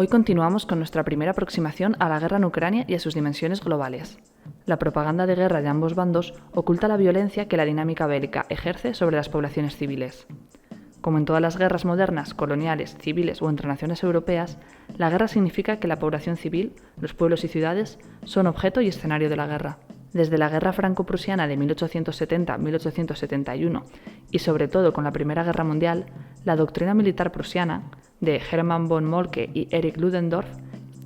Hoy continuamos con nuestra primera aproximación a la guerra en Ucrania y a sus dimensiones globales. La propaganda de guerra de ambos bandos oculta la violencia que la dinámica bélica ejerce sobre las poblaciones civiles. Como en todas las guerras modernas, coloniales, civiles o entre naciones europeas, la guerra significa que la población civil, los pueblos y ciudades, son objeto y escenario de la guerra. Desde la Guerra Franco-Prusiana de 1870-1871 y sobre todo con la Primera Guerra Mundial, la doctrina militar prusiana, de Hermann von Moltke y Erich Ludendorff,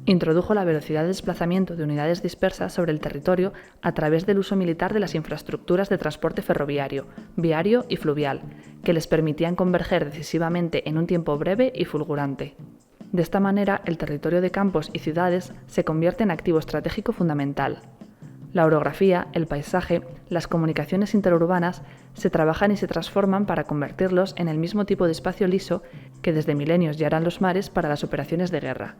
introdujo la velocidad de desplazamiento de unidades dispersas sobre el territorio a través del uso militar de las infraestructuras de transporte ferroviario, viario y fluvial, que les permitían converger decisivamente en un tiempo breve y fulgurante. De esta manera, el territorio de campos y ciudades se convierte en activo estratégico fundamental. La orografía, el paisaje, las comunicaciones interurbanas se trabajan y se transforman para convertirlos en el mismo tipo de espacio liso que desde milenios ya eran los mares para las operaciones de guerra,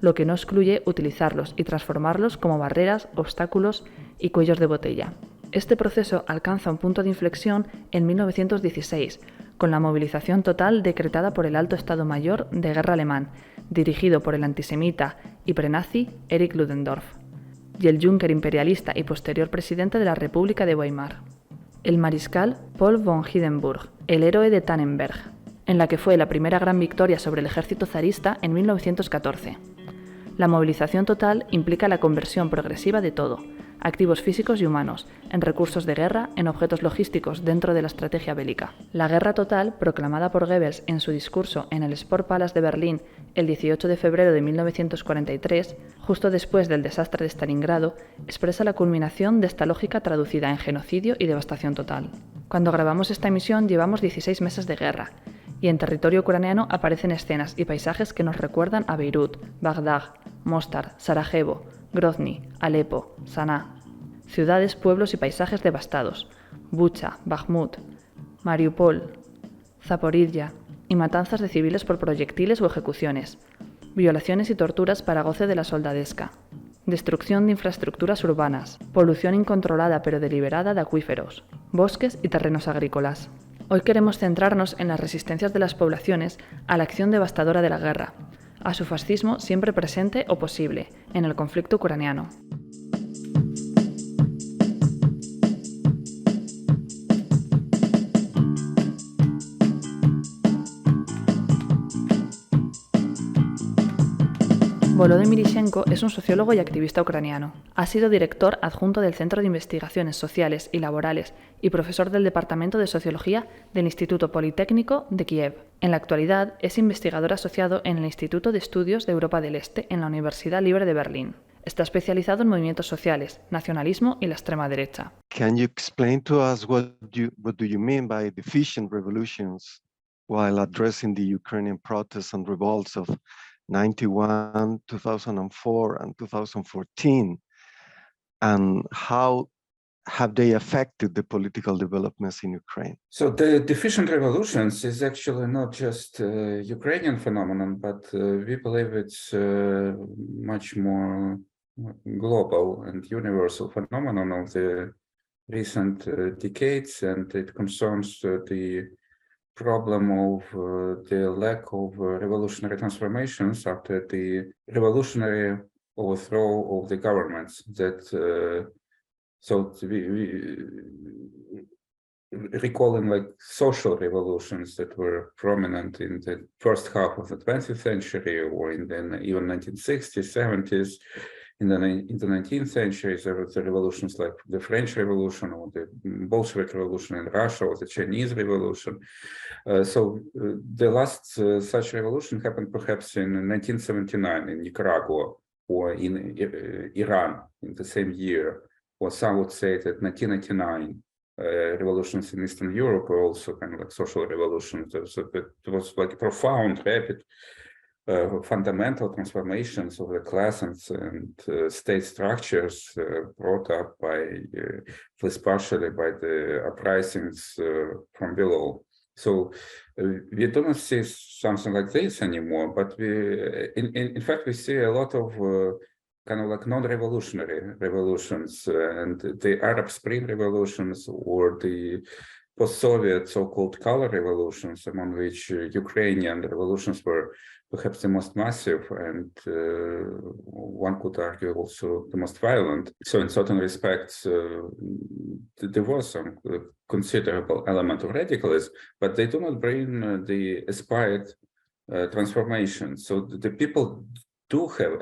lo que no excluye utilizarlos y transformarlos como barreras, obstáculos y cuellos de botella. Este proceso alcanza un punto de inflexión en 1916, con la movilización total decretada por el Alto Estado Mayor de Guerra alemán, dirigido por el antisemita y prenazi Erich Ludendorff, y el Junker imperialista y posterior presidente de la República de Weimar, el mariscal Paul von Hindenburg, el héroe de Tannenberg, en la que fue la primera gran victoria sobre el ejército zarista en 1914. La movilización total implica la conversión progresiva de todo, activos físicos y humanos, en recursos de guerra, en objetos logísticos dentro de la estrategia bélica. La guerra total, proclamada por Goebbels en su discurso en el Sport Palace de Berlín el 18 de febrero de 1943, justo después del desastre de Stalingrado, expresa la culminación de esta lógica traducida en genocidio y devastación total. Cuando grabamos esta emisión llevamos 16 meses de guerra, y en territorio ucraniano aparecen escenas y paisajes que nos recuerdan a Beirut, Bagdad, Mostar, Sarajevo, Grozny, Alepo, Saná. Ciudades, pueblos y paisajes devastados, Bucha, Bakhmut, Mariupol, Zaporizhia, y matanzas de civiles por proyectiles o ejecuciones, violaciones y torturas para goce de la soldadesca, destrucción de infraestructuras urbanas, polución incontrolada pero deliberada de acuíferos, bosques y terrenos agrícolas. Hoy queremos centrarnos en las resistencias de las poblaciones a la acción devastadora de la guerra, a su fascismo siempre presente o posible en el conflicto ucraniano. Volodymyr Ishchenko es un sociólogo y activista ucraniano. Ha sido director adjunto del Centro de Investigaciones Sociales y Laborales y profesor del Departamento de Sociología del Instituto Politécnico de Kiev. En la actualidad es investigador asociado en el Instituto de Estudios de Europa del Este en la Universidad Libre de Berlín. Está especializado en movimientos sociales, nacionalismo y la extrema derecha. Can you explain to us what do you mean by deficient revolutions while addressing the Ukrainian protests and revolts of 91, 2004, and 2014, and how have they affected the political developments in Ukraine? So the deficient revolutions is actually not just a Ukrainian phenomenon, but we believe it's much more global and universal phenomenon of the recent decades, and it concerns the problem of the lack of revolutionary transformations after the revolutionary overthrow of the governments that so we recalling like social revolutions that were prominent in the first half of the 20th century or in the even 1960s, 70s. In the 19th century, there were the revolutions like the French Revolution or the Bolshevik Revolution in Russia or the Chinese Revolution. The last such revolution happened perhaps in 1979 in Nicaragua or in Iran in the same year, or some would say that 1999 revolutions in Eastern Europe were also kind of like social revolutions. So it was like profound, rapid, fundamental transformations of the class and state structures brought up by, at least partially, by the uprisings from below. So we don't see something like this anymore, but in fact, we see a lot of kind of like non-revolutionary revolutions, and the Arab Spring revolutions or the post-Soviet so-called color revolutions, among which Ukrainian revolutions were perhaps the most massive, and one could argue also the most violent. So in certain respects, there was some considerable element of radicalism, but they do not bring the aspired transformation. So the people do have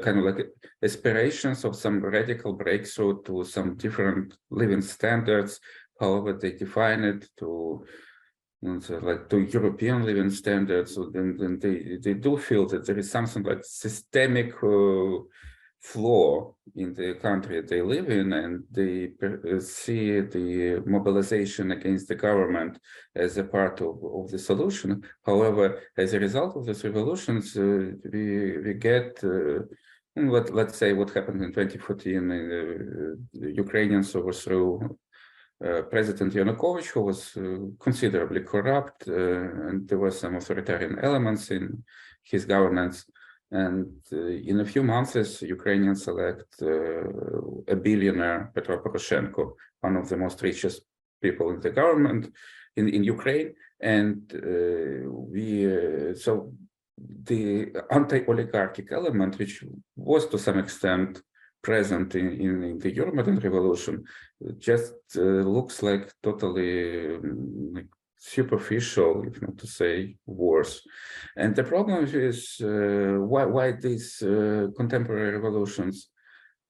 kind of like aspirations of some radical breakthrough to some different living standards, however they define it, to like to European living standards. So then they do feel that there is something like systemic flaw in the country they live in, and they see the mobilization against the government as a part of the solution. However, as a result of these revolutions, we get let's say what happened in 2014. The Ukrainians overthrew President Yanukovych, who was considerably corrupt, and there were some authoritarian elements in his governance. And in a few months, Ukrainians elect a billionaire, Petro Poroshenko, one of the most richest people in the government in Ukraine. And so the anti-oligarchic element, which was to some extent present in the Euromaidan revolution, just looks like totally like superficial, if not to say worse. And the problem is why these contemporary revolutions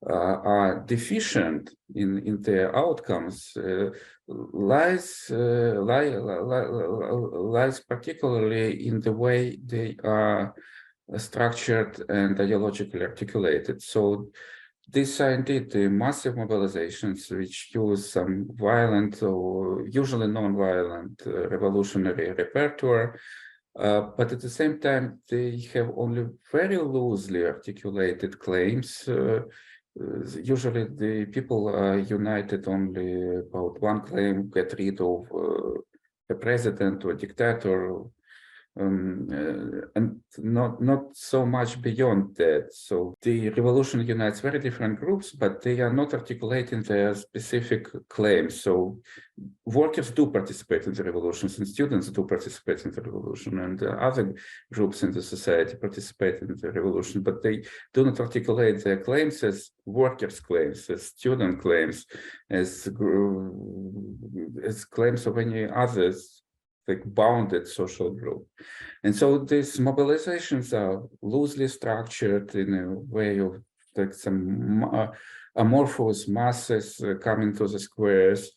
are deficient in their outcomes lies particularly in the way they are structured and ideologically articulated. So these are indeed the massive mobilizations which use some violent or usually non-violent revolutionary repertoire, but at the same time they have only very loosely articulated claims. Usually the people are united only about one claim: get rid of a president or a dictator, and not so much beyond that. So the revolution unites very different groups, but they are not articulating their specific claims. So workers do participate in the revolutions, and students do participate in the revolution, and other groups in the society participate in the revolution, but they do not articulate their claims as workers' claims, as student claims, as claims of any others, like bounded social group. And so these mobilizations are loosely structured in a way of like some amorphous masses coming to the squares.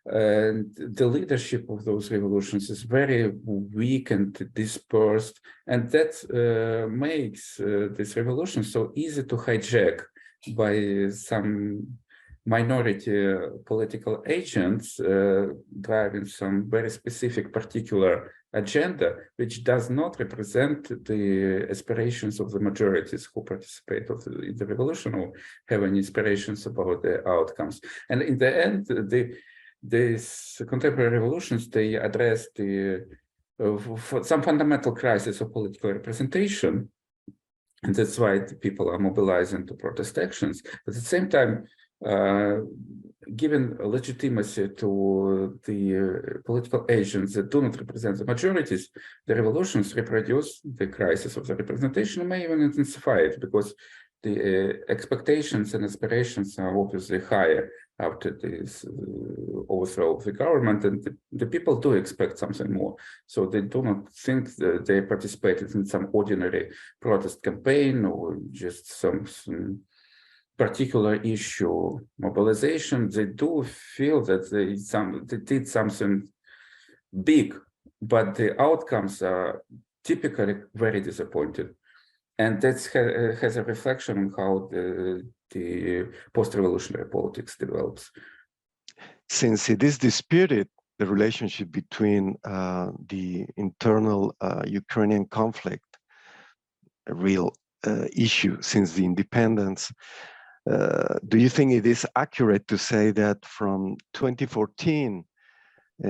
And the leadership of those revolutions is very weak and dispersed. And that makes this revolution so easy to hijack by some minority political agents driving some very specific particular agenda, which does not represent the aspirations of the majorities who participate in the revolution or have any aspirations about the outcomes. And in the end, these contemporary revolutions, they address some fundamental crisis of political representation. And that's why the people are mobilizing to protest actions. But at the same time, given legitimacy to the political agents that do not represent the majorities, the revolutions reproduce the crisis of the representation, may even intensify it, because the expectations and aspirations are obviously higher after this overthrow of the government, and the people do expect something more. So they do not think that they participated in some ordinary protest campaign or just some particular issue mobilization. They do feel that they did something big, but the outcomes are typically very disappointing. And that has a reflection on how the post-revolutionary politics develops. Since it is disputed, the relationship between the internal Ukrainian conflict, a real issue since the independence, do you think it is accurate to say that from 2014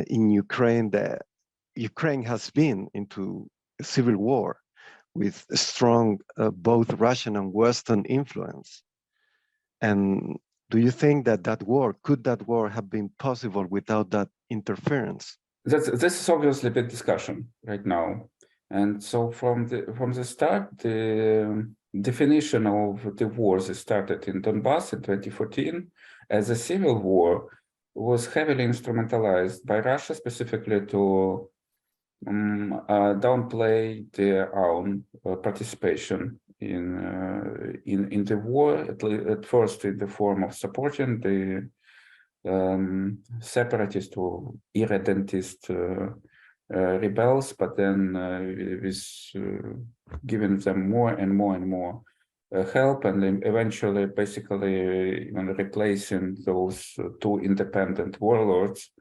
in Ukraine, that Ukraine has been into a civil war with a strong both Russian and Western influence? And do you think that could that war have been possible without that interference? This is obviously a big discussion right now. And so from the start, the definition of the wars started in Donbass in 2014 as a civil war was heavily instrumentalized by Russia specifically to downplay their own participation in the war, at first in the form of supporting the separatist or irredentist rebels, but then with giving them more and more help, and then eventually basically replacing those two independent warlords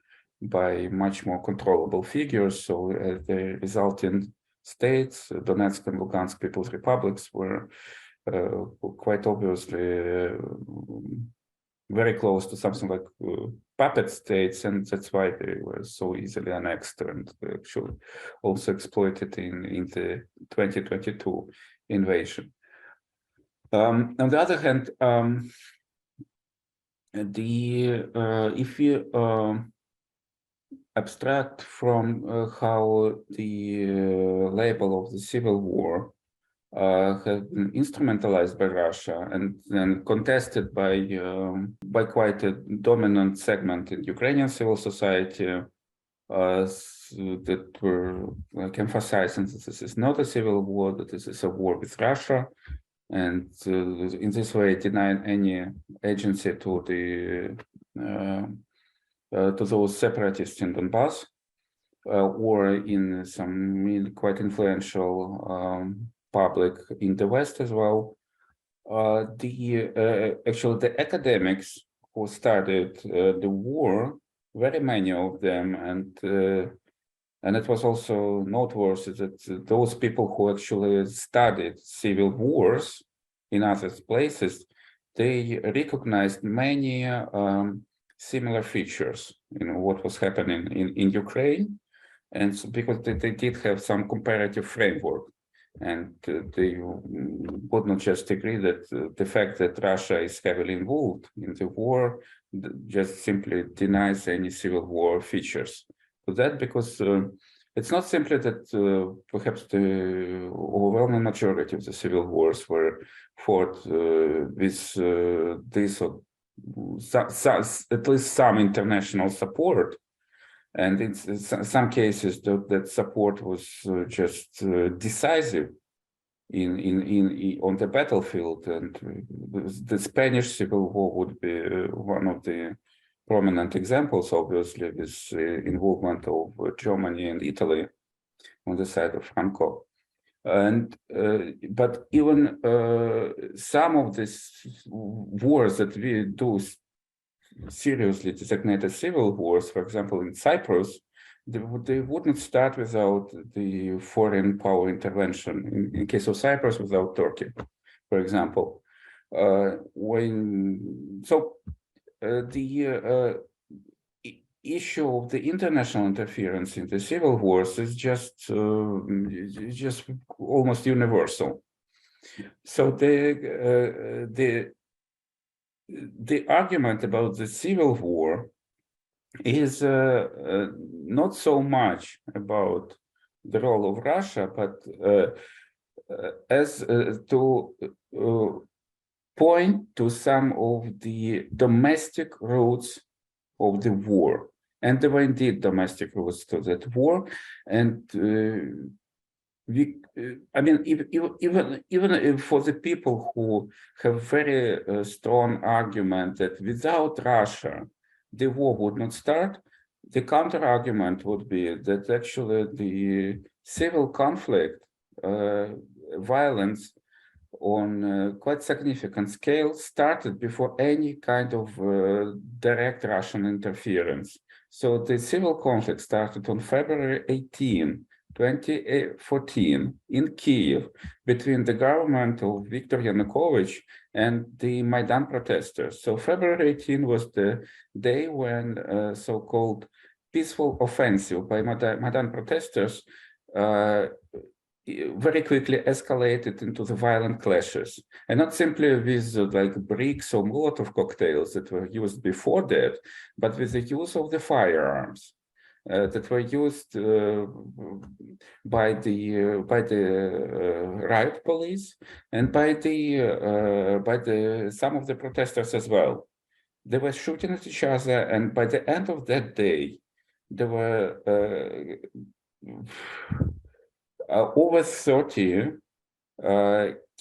by much more controllable figures. So the resulting states, Donetsk and Lugansk People's Republics, were quite obviously very close to something like puppet states, and that's why they were so easily annexed and actually also exploited in the 2022 invasion. On the other hand, if you abstract from how the label of the civil war have been instrumentalized by Russia and then contested by quite a dominant segment in Ukrainian civil society that were emphasizing that this is not a civil war, that this is a war with Russia, and in this way denying any agency to those separatists in Donbass or in some quite influential public in the West as well. Actually the academics who started the war, very many of them, and it was also noteworthy that those people who actually studied civil wars in other places, they recognized many similar features in what was happening in Ukraine, and so because they did have some comparative framework. And they would not just agree that the fact that Russia is heavily involved in the war just simply denies any civil war features. So that because it's not simply that perhaps the overwhelming majority of the civil wars were fought with this or at least some international support. And in some cases, that support was just decisive on the battlefield. And the Spanish Civil War would be one of the prominent examples, obviously, with involvement of Germany and Italy on the side of Franco. And but even some of these wars that we do seriously designated civil wars, for example, in Cyprus, they wouldn't start without the foreign power intervention. In case of Cyprus, without Turkey, for example. The issue of the international interference in the civil wars is just almost universal. So the argument about the civil war is not so much about the role of Russia, but as to point to some of the domestic roots of the war. And there were indeed domestic roots to that war. And I mean, even for the people who have very strong argument that without Russia, the war would not start, the counter argument would be that actually the civil conflict, violence on quite significant scale started before any kind of direct Russian interference. So the civil conflict started on February 18, 2014 in Kiev between the government of Viktor Yanukovych and the Maidan protesters. So February 18 was the day when so-called peaceful offensive by Maidan protesters very quickly escalated into the violent clashes, and not simply with like bricks or Molotov cocktails that were used before that, but with the use of the firearms. that were used by the riot police and by some of the protesters as well. They were shooting at each other, and by the end of that day, there were over 30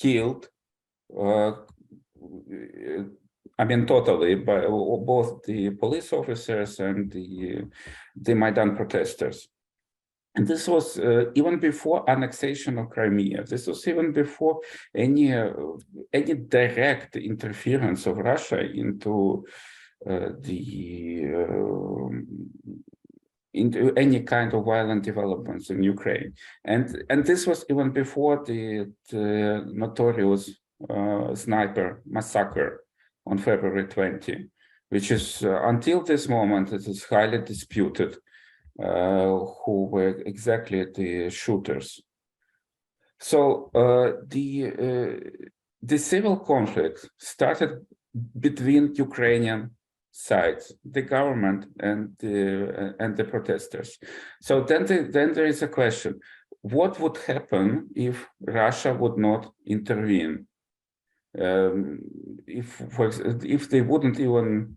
killed. I mean, totally, by both the police officers and the Maidan protesters. And this was even before annexation of Crimea. This was even before any direct interference of Russia into into any kind of violent developments in Ukraine. And this was even before the notorious sniper massacre on February 20, which is until this moment it is highly disputed who were exactly the shooters. So the civil conflict started between Ukrainian sides, the government and the protesters. So then there is a question: what would happen if Russia would not intervene? If they wouldn't even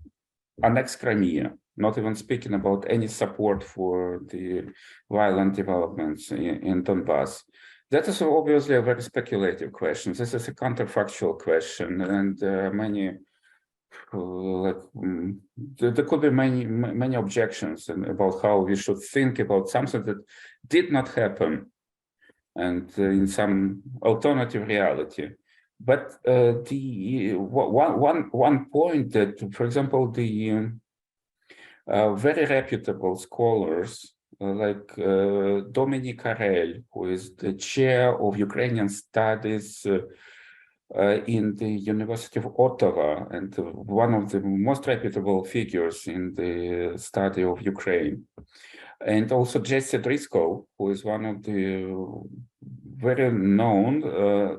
annex Crimea, not even speaking about any support for the violent developments in Donbass. That is obviously a very speculative question. This is a counterfactual question, and many there could be many objections about how we should think about something that did not happen, and in some alternative reality. But the one point that, for example, the very reputable scholars like Dominic Carrel, who is the chair of Ukrainian studies in the University of Ottawa and one of the most reputable figures in the study of Ukraine. And also Jesse Driscoll, who is one of the very known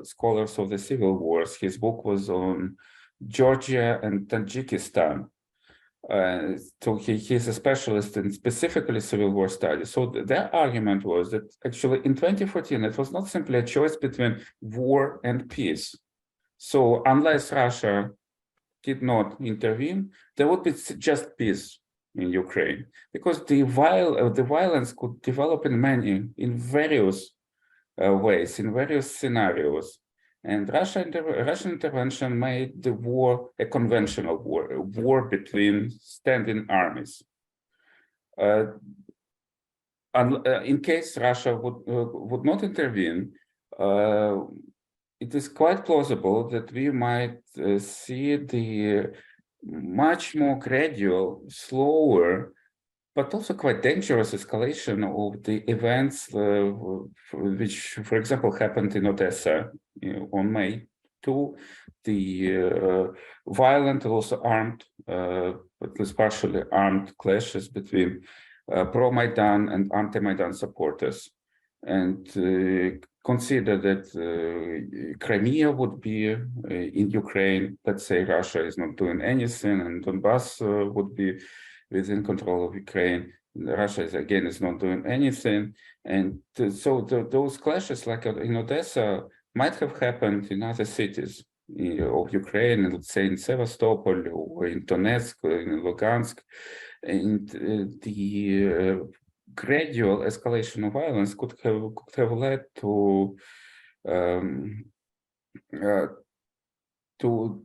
scholars of the civil wars. His book was on Georgia and Tajikistan. So he's a specialist in specifically civil war studies. So their argument was that actually in 2014, it was not simply a choice between war and peace. So unless Russia did not intervene, there would be just peace in Ukraine, because the violence could develop in various ways, in various scenarios. And Russian intervention made the war a conventional war, a war between standing armies. In case Russia would not intervene, it is quite plausible that we might see the much more gradual, slower, but also quite dangerous escalation of the events which, for example, happened in Odessa on May 2, the violent, also armed, at least partially armed clashes between pro-Maidan and anti-Maidan supporters. And consider that Crimea would be in Ukraine. Let's say Russia is not doing anything, and Donbass would be within control of Ukraine. Russia is not doing anything, and so those clashes, like in Odessa, might have happened in other cities of Ukraine, let's say in Sevastopol or in Donetsk or in Lugansk, and the gradual escalation of violence could have led to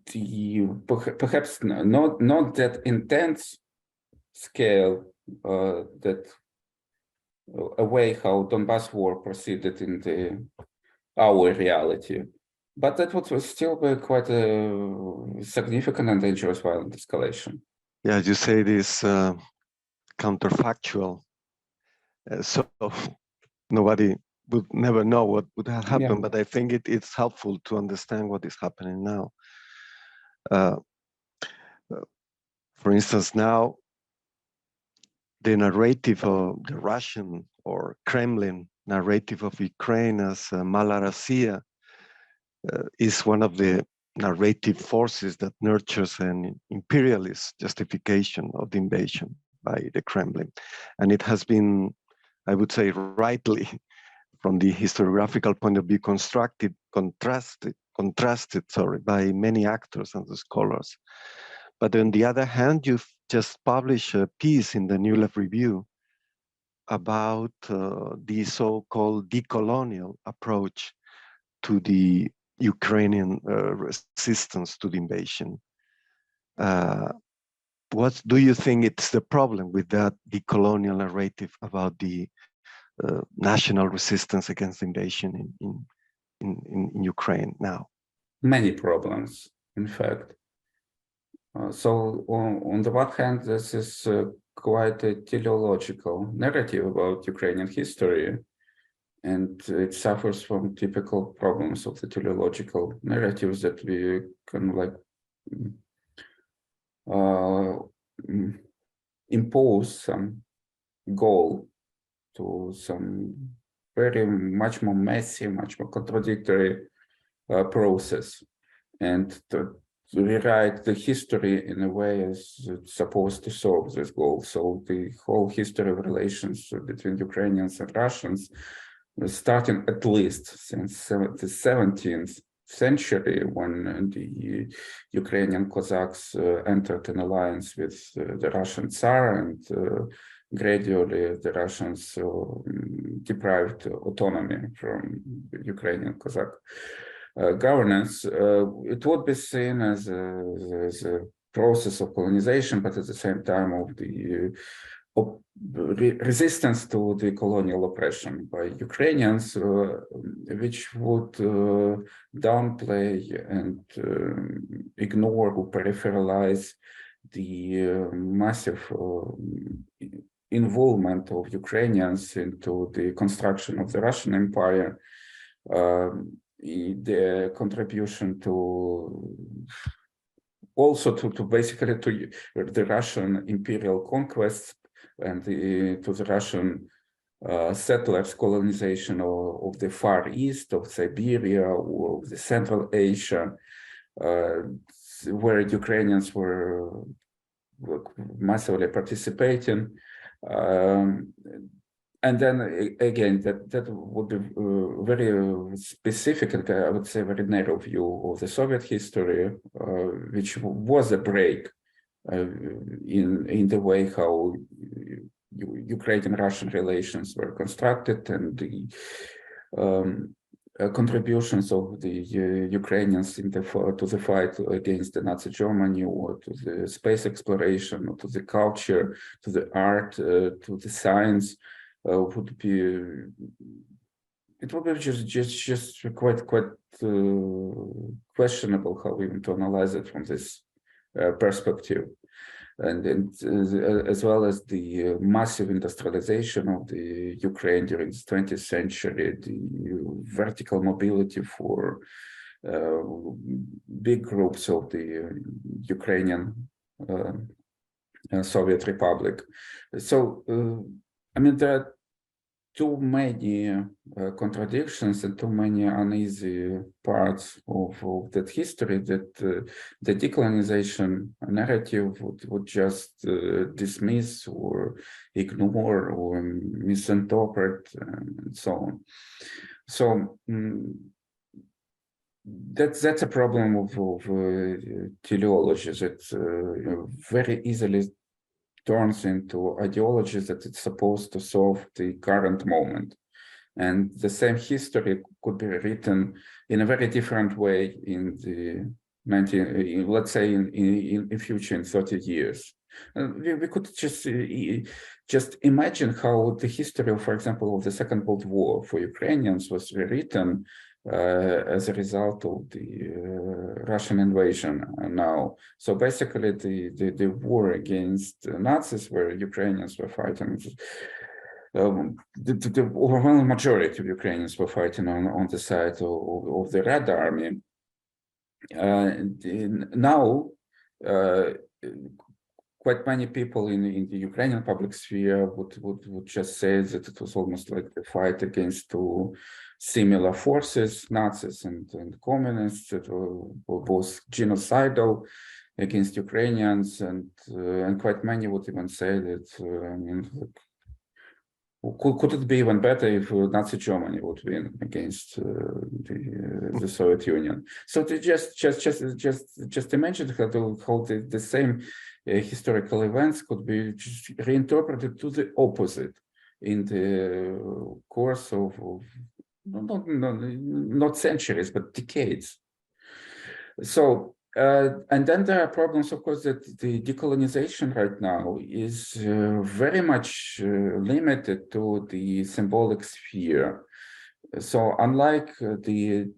the perhaps not that intense scale that a way how Donbass war proceeded in our reality, but that would still be quite a significant and dangerous violent escalation. Yeah, you say this counterfactual. So nobody would never know what would have happened, but I think it's helpful to understand what is happening now. For instance, now the narrative of the Russian or Kremlin narrative of Ukraine as Mala Rossiya is one of the narrative forces that nurtures an imperialist justification of the invasion by the Kremlin. And it has been, I would say, rightly, from the historiographical point of view, contrasted by many actors and scholars. But on the other hand, you've just published a piece in the New Left Review about the so-called decolonial approach to the Ukrainian resistance to the invasion. What do you think it's the problem with that decolonial narrative about the national resistance against invasion in Ukraine now? Many problems, in fact. So on the one hand, this is quite a teleological narrative about Ukrainian history, and it suffers from typical problems of the teleological narratives that we can impose some goal to some very much more messy, much more contradictory process, and to rewrite the history in a way as it's supposed to solve this goal. So the whole history of relations between Ukrainians and Russians was starting at least since the 17th century, when the Ukrainian Cossacks entered an alliance with the Russian Tsar, and gradually the Russians deprived autonomy from the Ukrainian Cossack governance. It would be seen as a process of colonization, but at the same time of the resistance to the colonial oppression by Ukrainians, which would downplay and ignore or peripheralize the massive involvement of Ukrainians into the construction of the Russian Empire, the contribution to also to basically to the Russian imperial conquests and to the Russian settlers' colonization of the Far East, of Siberia, or of the Central Asia, where Ukrainians were massively participating. And then again, that would be very specific and I would say very narrow view of the Soviet history, which was a break in the way how Ukrainian-Russian relations were constructed, and the contributions of the Ukrainians to the fight against the Nazi Germany, or to the space exploration, or to the culture, to the art, to the science. Would be just quite questionable how even to analyze it from this perspective, and as well as the massive industrialization of the Ukraine during the 20th century, the vertical mobility for big groups of the Ukrainian Soviet Republic. So I mean, there are too many contradictions and too many uneasy parts of that history that the decolonization narrative would just dismiss or ignore or misinterpret and so on. So that's a problem of teleologies. It very easily turns into ideologies that it's supposed to solve the current moment, and the same history could be written in a very different way in the let's say in future, in 30 years. We could just imagine how the history of, for example, of the Second World War for Ukrainians was rewritten as a result of the Russian invasion now. So basically the war against Nazis, where Ukrainians were fighting, the overwhelming majority of Ukrainians were fighting on the side of the Red Army. Now, quite many people in the Ukrainian public sphere would just say that it was almost like the fight against two similar forces, Nazis and communists, that were both genocidal against Ukrainians, and quite many would even say that I mean, could it be even better if Nazi Germany would win against the Soviet Union? So to just imagine how the same historical events could be just reinterpreted to the opposite in the course of not centuries but decades. So and then there are problems, of course, that the decolonization right now is very much limited to the symbolic sphere. So unlike the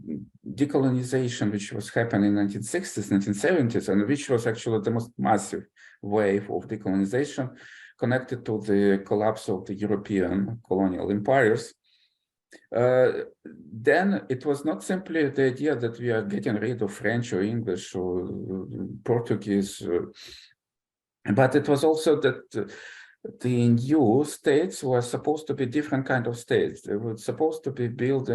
decolonization which was happening in the 1960s, 1970s, and which was actually the most massive wave of decolonization connected to the collapse of the European colonial empires, then it was not simply the idea that we are getting rid of French or English or Portuguese, but it was also that the new states were supposed to be different kind of states. They were supposed to be built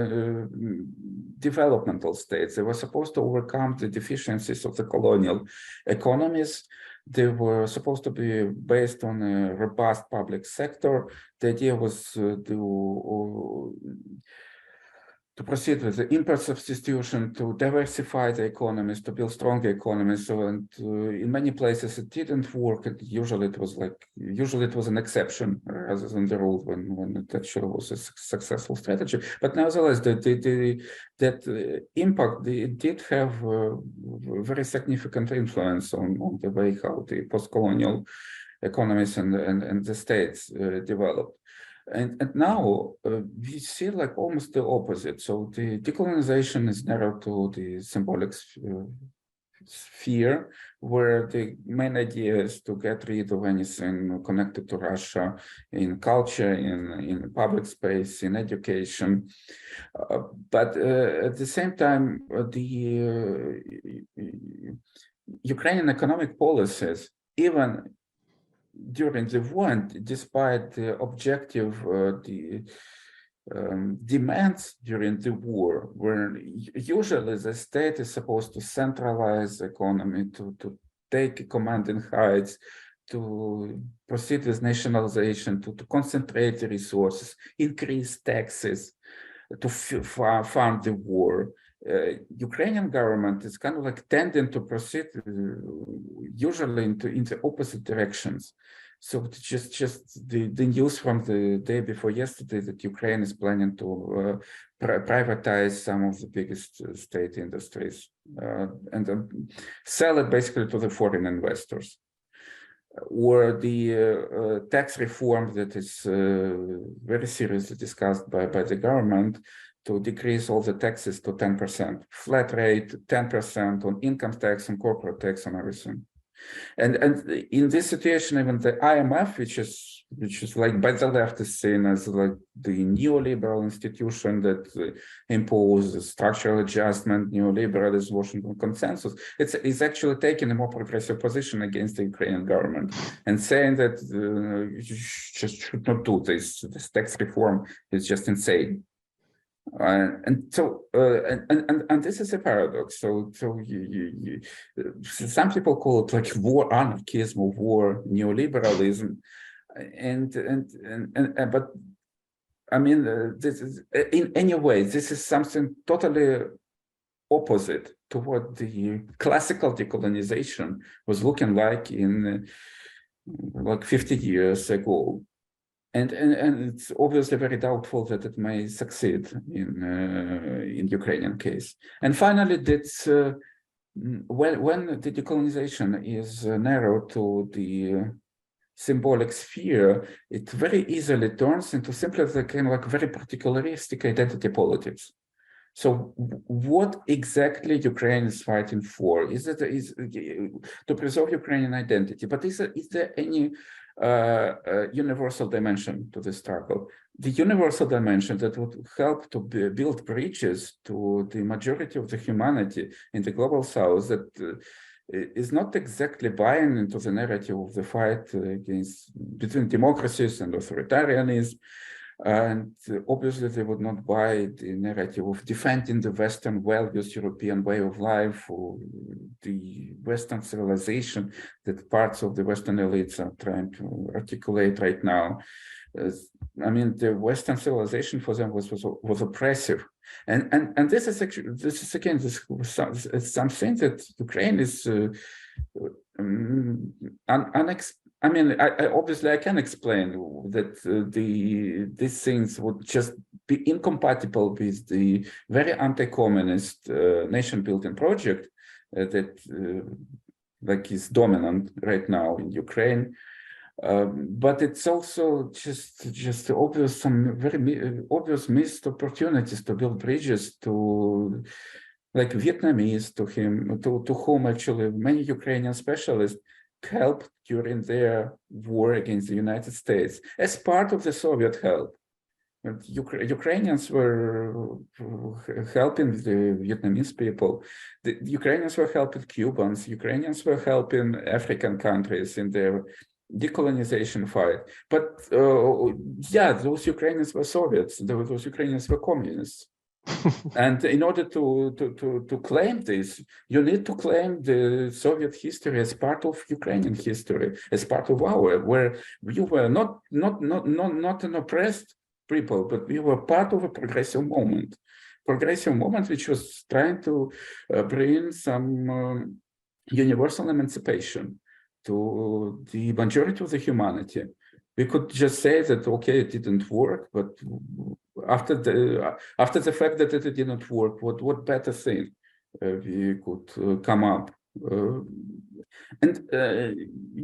developmental states. They were supposed to overcome the deficiencies of the colonial economies. They were supposed to be based on a robust public sector. The idea was to proceed with the import substitution, to diversify the economies, to build stronger economies. So, and in many places it didn't work. Usually it was an exception rather than the rule when it actually was a successful strategy. But nevertheless, that impact, it did have very significant influence on the way how the post-colonial economies and the states developed. And now we see like almost the opposite. So the decolonization is narrowed to the symbolic sphere, where the main idea is to get rid of anything connected to Russia in culture, in public space, in education. But at the same time, the Ukrainian economic policies, even during the war, despite the objective demands during the war, where usually the state is supposed to centralize the economy, to take commanding heights, to proceed with nationalization, to concentrate the resources, increase taxes, to fund the war. Ukrainian government is kind of like tending to proceed usually into opposite directions. So just the news from the day before yesterday that Ukraine is planning to privatize some of the biggest state industries and sell it basically to the foreign investors. Or the tax reform that is very seriously discussed by the government to decrease all the taxes to 10%, flat rate, 10% on income tax and corporate tax and everything. And in this situation, even the IMF, which is like by the left is seen as like the neoliberal institution that imposes structural adjustment, neoliberalism, Washington consensus, it's actually taking a more progressive position against the Ukrainian government and saying that you just should not do this. This tax reform is just insane. And so and this is a paradox. So some people call it like war anarchism or war neoliberalism, but I mean this is in any way this is something totally opposite to what the classical decolonization was looking like in like 50 years ago. And it's obviously very doubtful that it may succeed in Ukrainian case. And finally, that's when the decolonization is narrowed to the symbolic sphere, it very easily turns into simply the kind of like very particularistic identity politics. So what exactly Ukraine is fighting for? Is to preserve Ukrainian identity, but is there any universal dimension to the struggle? The universal dimension that would help to build bridges to the majority of the humanity in the global south that is not exactly buying into the narrative of the fight between democracies and authoritarianism, And obviously they would not buy the narrative of defending the Western values, European way of life, or the Western civilization that parts of the Western elites are trying to articulate right now. I mean, the Western civilization for them was oppressive, and this is actually something that Ukraine is I mean, obviously I can explain that these things would just be incompatible with the very anti-communist nation-building project that like is dominant right now in Ukraine. But it's also just obvious, some very obvious missed opportunities to build bridges to like Vietnamese, to whom actually many Ukrainian specialists helped during their war against the United States as part of the Soviet help. Ukrainians were helping the Vietnamese people. The Ukrainians were helping Cubans. Ukrainians were helping African countries in their decolonization fight. But yeah, those Ukrainians were Soviets. Those Ukrainians were communists. And in order to claim this, you need to claim the Soviet history as part of Ukrainian history, as part of our, where we were not an oppressed people, but we were part of a progressive movement which was trying to bring some universal emancipation to the majority of the humanity. We could just say that, okay, it didn't work, but after the fact that it didn't work, what better thing we could come up?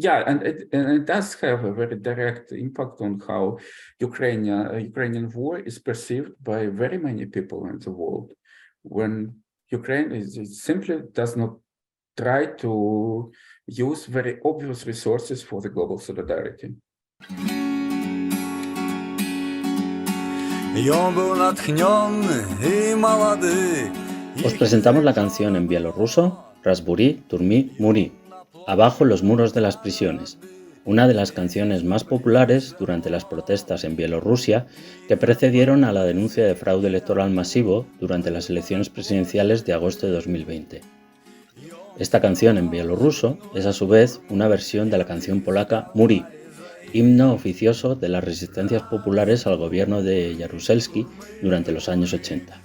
Yeah, and it does have a very direct impact on how Ukrainian war is perceived by very many people in the world. When Ukraine simply does not try to use very obvious resources for the global solidarity. Os presentamos la canción en bielorruso Разбури, Турми, Мури, Abajo los muros de las prisiones, una de las canciones más populares durante las protestas en Bielorrusia que precedieron a la denuncia de fraude electoral masivo durante las elecciones presidenciales de agosto de 2020. Esta canción en bielorruso es a su vez una versión de la canción polaca Muri, himno oficioso de las resistencias populares al gobierno de Jaruzelski durante los años 80,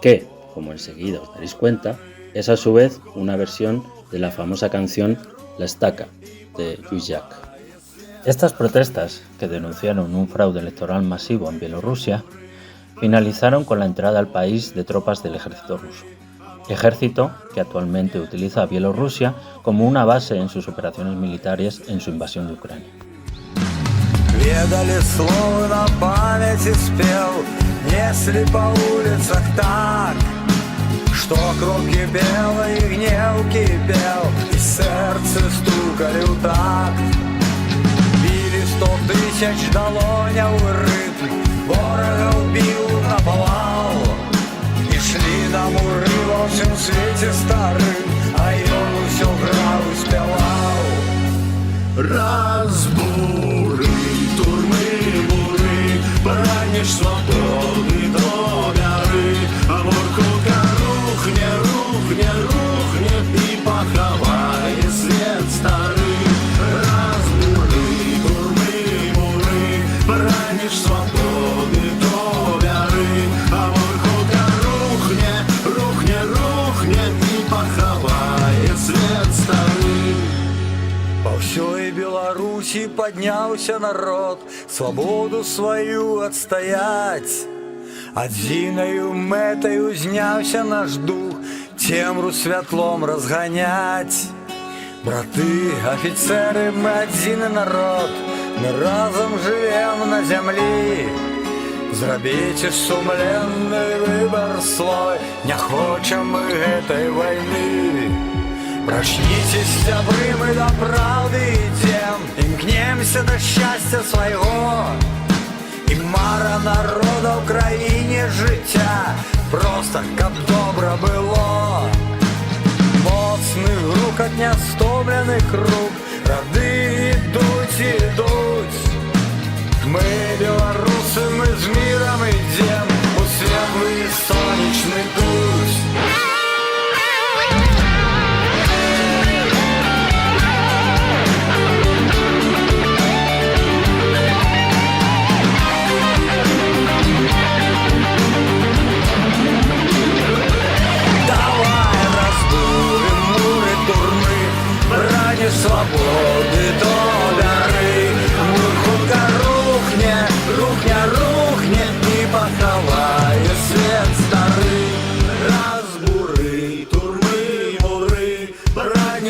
que, como enseguida os daréis cuenta, es a su vez una versión de la famosa canción La Estaca, de LUCHAR. Estas protestas, que denunciaron un fraude electoral masivo en Bielorrusia, finalizaron con la entrada al país de tropas del ejército ruso. Ejército que actualmente utiliza a Bielorrusia como una base en sus operaciones militares en su invasión de Ucrania. Ведали слово на памяти спел, несли по улицах так, что кровь кипела и гнев кипел, и сердце стукали в такт. Били 100 000 долоняў ритм, ворога убил наповал, и шли на муры во всем свете старым, а ён усё граў и спяваў. Разбуры, турмы, буры, прагнеш свободы до горы, а морковка рухне, рухне, рухне и поховает свет старый. Разбуры, турмы, буры, прагнеш свободы до горы, а морковка рухне, рухне, рухне и поховает свет старый. По всей Беларуси поднялся народ, свободу свою отстоять. Адзіною метою знявся наш дух, темру святлом разгонять. Браты, офицеры, мы один народ, мы разом живем на землі. Зробите сумленный выбор свой, не хочем мы этой войны. Прочнитесь, сябры, мы до правды идем, імкнемся до счастья своего. І мара народа в країні життя, просто каб добре було. Моцний грукат нестомлених рук, роди ідуть і ідуть. Ми, білоруси,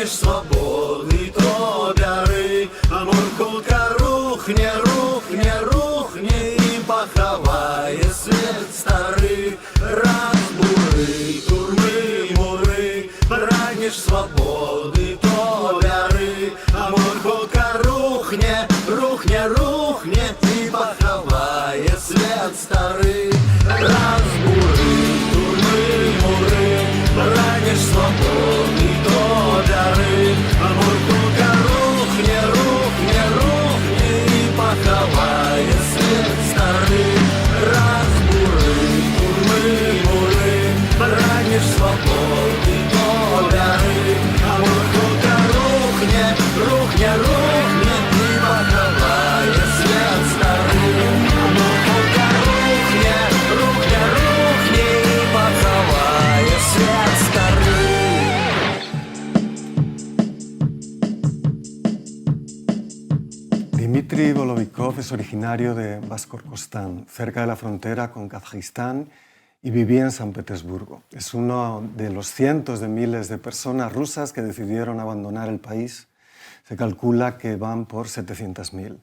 Прагнеш свободи, то бери, а моркулка рухне, рухне, рухне і поховає світ старий. Разбури, турми, мури, прагнеш свободи, то бери, а моркулка рухне, рухне, рухне і поховає світ старий. Разбури, турми, мури, прагнеш свободи, то бери, а моркулка рухне, рухне, рухне і поховає світ старий. Разбури, турми, мури, прагнеш свободи, то бери, а моркулка рухне, рухне, рухне і поховає світ старий. А моркулка рухне, рухне, рухне і поховає світ старий. Dmitry Bolovikov es originario de Baskorkostán, cerca de la frontera con Kazajistán, y vivía en San Petersburgo. Es uno de los cientos de miles de personas rusas que decidieron abandonar el país. Se calcula que van por 700.000.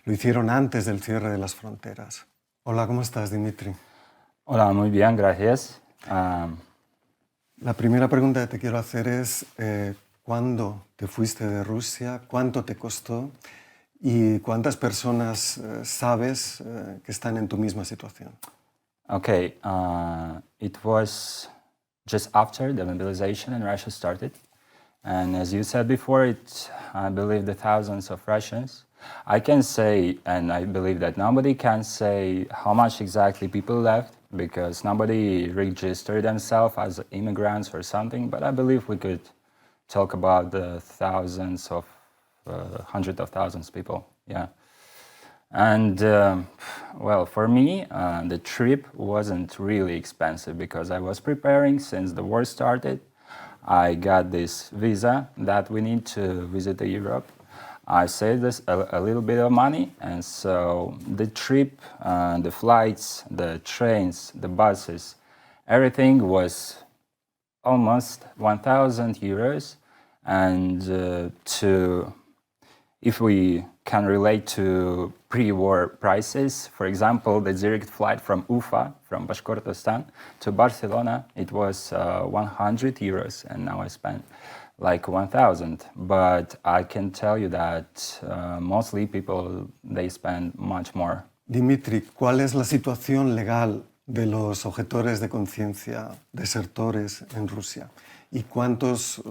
Lo hicieron antes del cierre de las fronteras. Hola, ¿cómo estás, Dmitry? Hola, muy bien, gracias. La primera pregunta que te quiero hacer es ¿cuándo te fuiste de Rusia? ¿Cuánto te costó? ¿Y cuántas personas sabes que están en tu misma situación? Okay, it was just after the mobilization in Russia started. And as you said before, I believe the thousands of Russians. I can say, and I believe that nobody can say how much exactly people left, because nobody registered themselves as immigrants or something, but I believe we could talk about the thousands of, hundreds of thousands of people, yeah. And well, for me, the trip wasn't really expensive because I was preparing since the war started. I got this visa that we need to visit Europe. I saved this a little bit of money, and so the trip, the flights, the trains, the buses, everything was almost 1,000 euros. And if we can relate to pre-war prices, for example, the direct flight from Ufa, from Bashkortostan to Barcelona, it was 100 euros, and now I spend like 1,000. But I can tell you that mostly people, they spend much more. Dmitry, ¿cuál es la situación legal de los objetores de conciencia, desertores en Rusia? ¿Y cuántos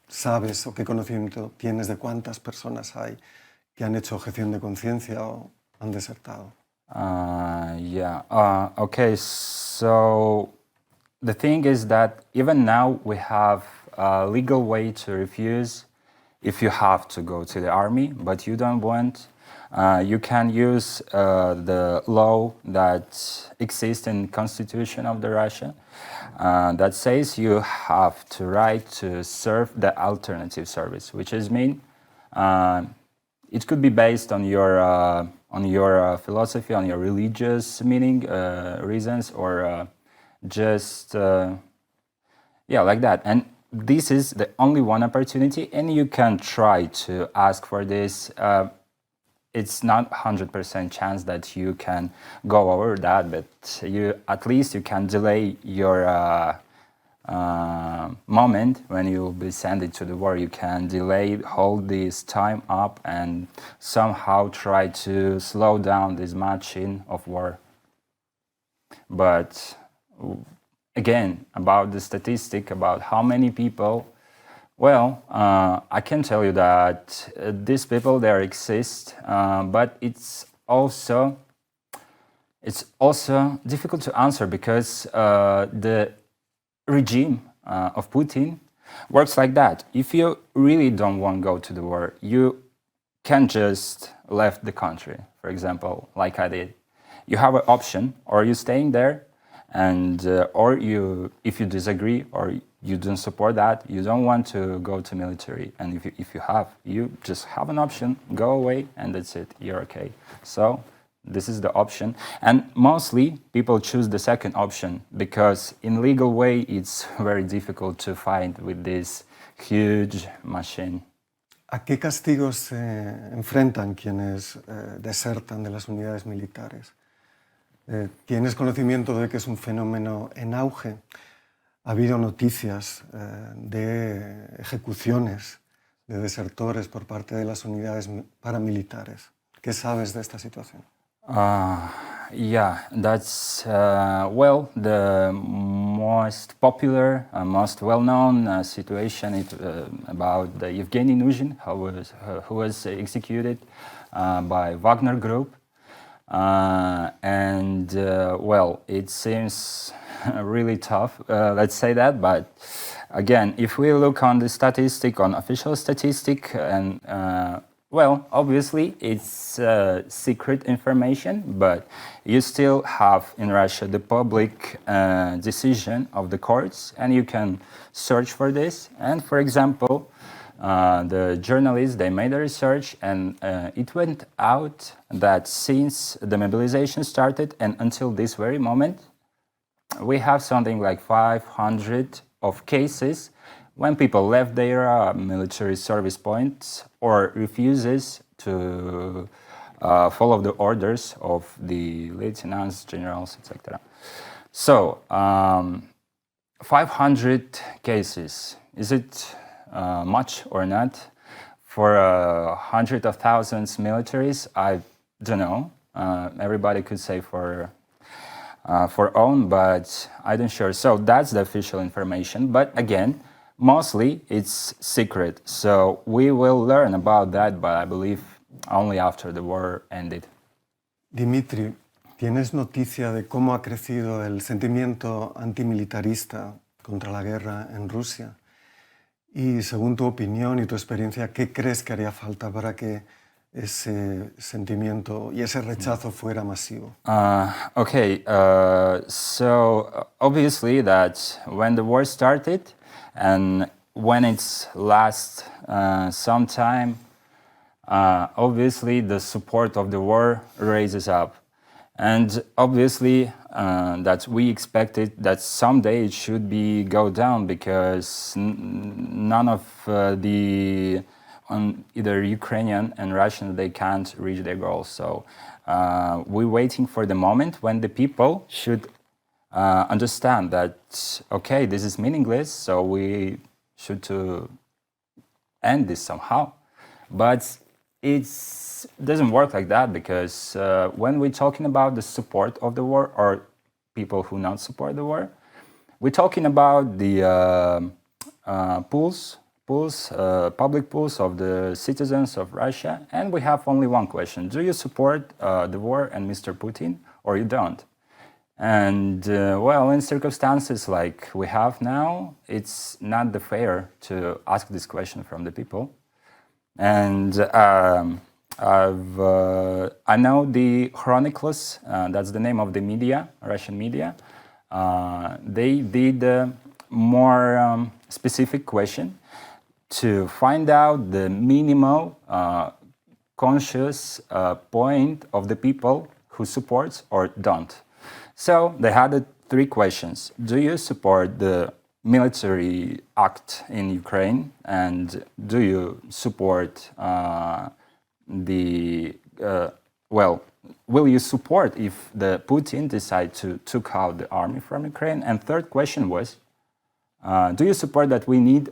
sabes o qué conocimiento tienes de cuántas personas hay que han hecho objeción de conciencia o han desertado? Okay, so the thing is that even now we have a legal way to refuse if you have to go to the army, but you don't want. You can use the law that exists in the Constitution of the Russia that says you have to right to serve the alternative service, which is mean it could be based on your philosophy, on your religious meaning, reasons, or just like that. And this is the only one opportunity, and you can try to ask for this. It's not 100% chance that you can go over that, but at least you can delay your moment when you will be sent to the war. You can delay, hold this time up, and somehow try to slow down this machine of war. But again, about the statistic, about how many people, well, I can tell you that these people, there exist, but it's also difficult to answer because the regime of Putin works like that. If you really don't want to go to the war, you can just leave the country, for example, like I did. You have an option, or you staying there, and or if you disagree or you don't support that, you don't want to go to military, and if you just have an option, go away, and that's it, you're okay. So this is the option. And mostly people choose the second option because in legal way it's very difficult to fight with this huge machine. ¿A qué castigos se enfrentan quienes desertan de las unidades militares? ¿Tienes conocimiento de que es un fenómeno en auge? Ha habido noticias de ejecuciones de desertores por parte de las unidades paramilitares. ¿Qué sabes de esta situación? Yeah, that's, well, the most popular, most well-known situation about the Yevgeny Nuzhin, who was executed by Wagner Group. Well, it seems really tough, let's say that, but again, if we look on the statistic, on official statistic, and well, obviously it's secret information, but you still have in Russia the public decision of the courts, and you can search for this. And for example, the journalists, they made a research, and it went out that since the mobilization started and until this very moment, we have something like 500 of cases when people left their military service points or refuses to follow the orders of the lieutenants, generals, etc. So, 500 cases, is it much or not? For hundreds of thousands militaries, I don't know. Everybody could say for own, but I don't sure. So that's the official information. But again, mostly it's secret. So we will learn about that, but I believe only after the war ended. Dimitri, ¿tienes noticia de cómo ha crecido el sentimiento antimilitarista contra la guerra en Rusia? Y según tu opinión y tu experiencia, ¿qué crees que haría falta para que ese sentimiento y ese rechazo fuera masivo? Okay, so obviously that when the war started and when it's last some time, obviously the support of the war raises up. And obviously that we expected that someday it should be go down because none of the either Ukrainian and Russian, they can't reach their goals. So we're waiting for the moment when the people should understand that, okay, this is meaningless, so we should to end this somehow. But it doesn't work like that because when we're talking about the support of the war or people who not support the war, we're talking about the public pools of the citizens of Russia, and we have only one question: do you support the war and Mr. Putin, or you don't? And well, in circumstances like we have now, it's not the fair to ask this question from the people. And I know the Chronicles, that's the name of the media, Russian media. They did a more specific question to find out the minimal conscious point of the people who supports or don't. So they had 3 questions. Do you support the military act in Ukraine, and do you support well, will you support if the Putin decide to took out the army from Ukraine? And third question was, do you support that we need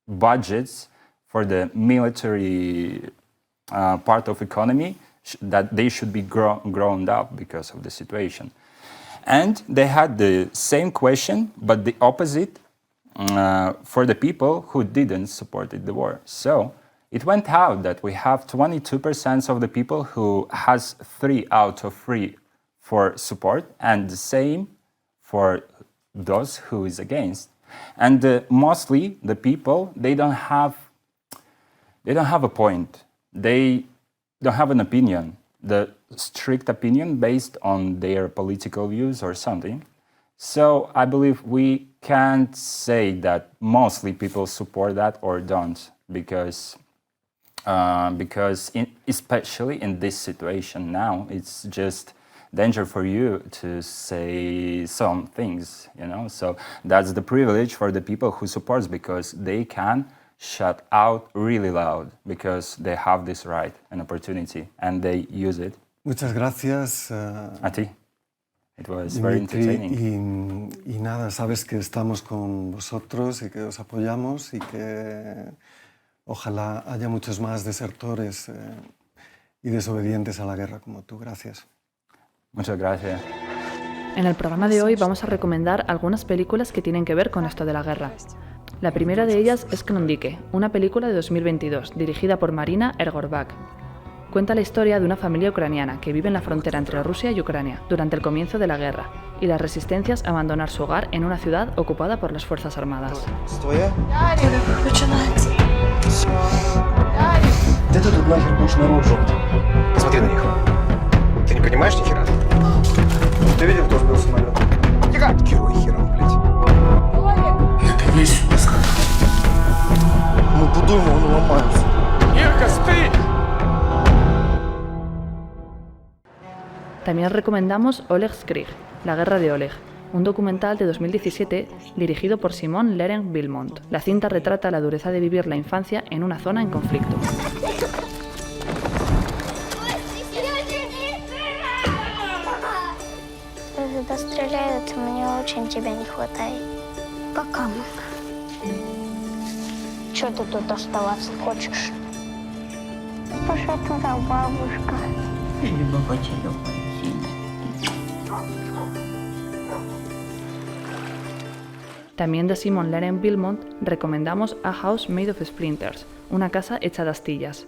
budgets for the military part of economy, that they should be grown up because of the situation? And they had the same question, but the opposite for the people who didn't support the war. So it went out that we have 22% of the people who has 3 out of 3 for support, and the same for those who is against. And mostly the people, they don't have a point. They don't have an opinion, the strict opinion based on their political views or something. So I believe we can't say that mostly people support that or don't, because because especially in this situation now, it's just danger for you to say some things, you know. So that's the privilege for the people who supports, because they can shut out really loud because they have this right and opportunity and they use it. Muchas gracias. A ti. It was very entertaining. Y nada, sabes que estamos con vosotros y que os apoyamos y que ojalá haya muchos más desertores y desobedientes a la guerra como tú. Gracias. Muchas gracias. En el programa de hoy vamos a recomendar algunas películas que tienen que ver con esto de la guerra. La primera de ellas es Klondike, una película de 2022, dirigida por Marina Ergorbak. Cuenta la historia de una familia ucraniana que vive en la frontera entre Rusia y Ucrania durante el comienzo de la guerra y las resistencias a abandonar su hogar en una ciudad ocupada por las Fuerzas Armadas. Да ты тут нахер будешь наружу? Посмотри на них. Ты не понимаешь ни хера? Ты видел, кто сбил самолет? Тихо! Герой хером, блядь. Это весь раскат. Мы подумаем, он ломается. Ирка, спи! También recomendamos Oleg's Krieg, la guerra de Oleg, un documental de 2017 dirigido por Simon Leren-Vilmont. La cinta retrata la dureza de vivir la infancia en una zona en conflicto. Когда стреляют, мне очень тебя не хватает. Пока, мама. Чего ты тут оставаться хочешь? Пошла туда, бабушка. Я не могу тебя пойти. También de Simon Leren-Vilmont recomendamos A House Made of Splinters, una casa hecha de astillas,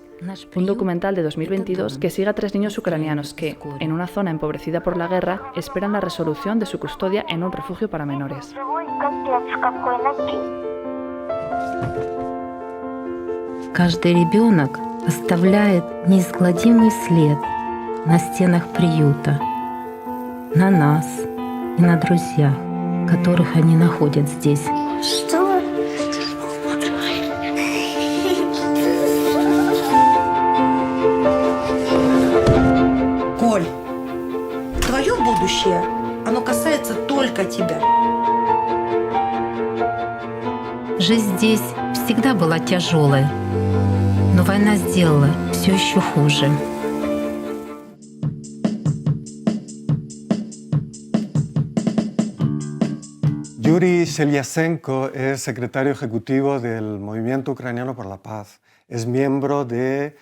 un documental de 2022 que sigue a 3 niños ucranianos que, en una zona empobrecida por la guerra, esperan la resolución de su custodia en un refugio para menores. Каждый ребенок оставляет неизгладимый след на стенах приюта, на нас и на друзьях, которых они находят здесь. Что? Коль, твое будущее, оно касается только тебя. Жизнь здесь всегда была тяжелой, но война сделала все еще хуже. Yuri Shelyasenko es secretario ejecutivo del Movimiento Ucraniano por la Paz. Es miembro de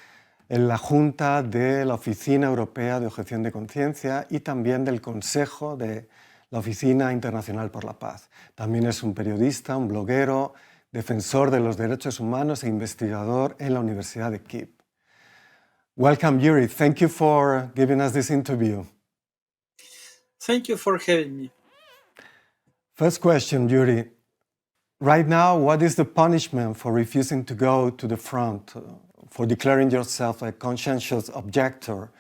la Junta de la Oficina Europea de Objeción de Conciencia y también del Consejo de la Oficina Internacional por la Paz. También es un periodista, un bloguero, defensor de los derechos humanos e investigador en la Universidad de Kiev. Welcome, Yuri. Thank you for giving us this interview. Thank you for having me. First question, Yuri. Right now, what is the punishment for refusing to go to the front, for declaring yourself a conscientious objector,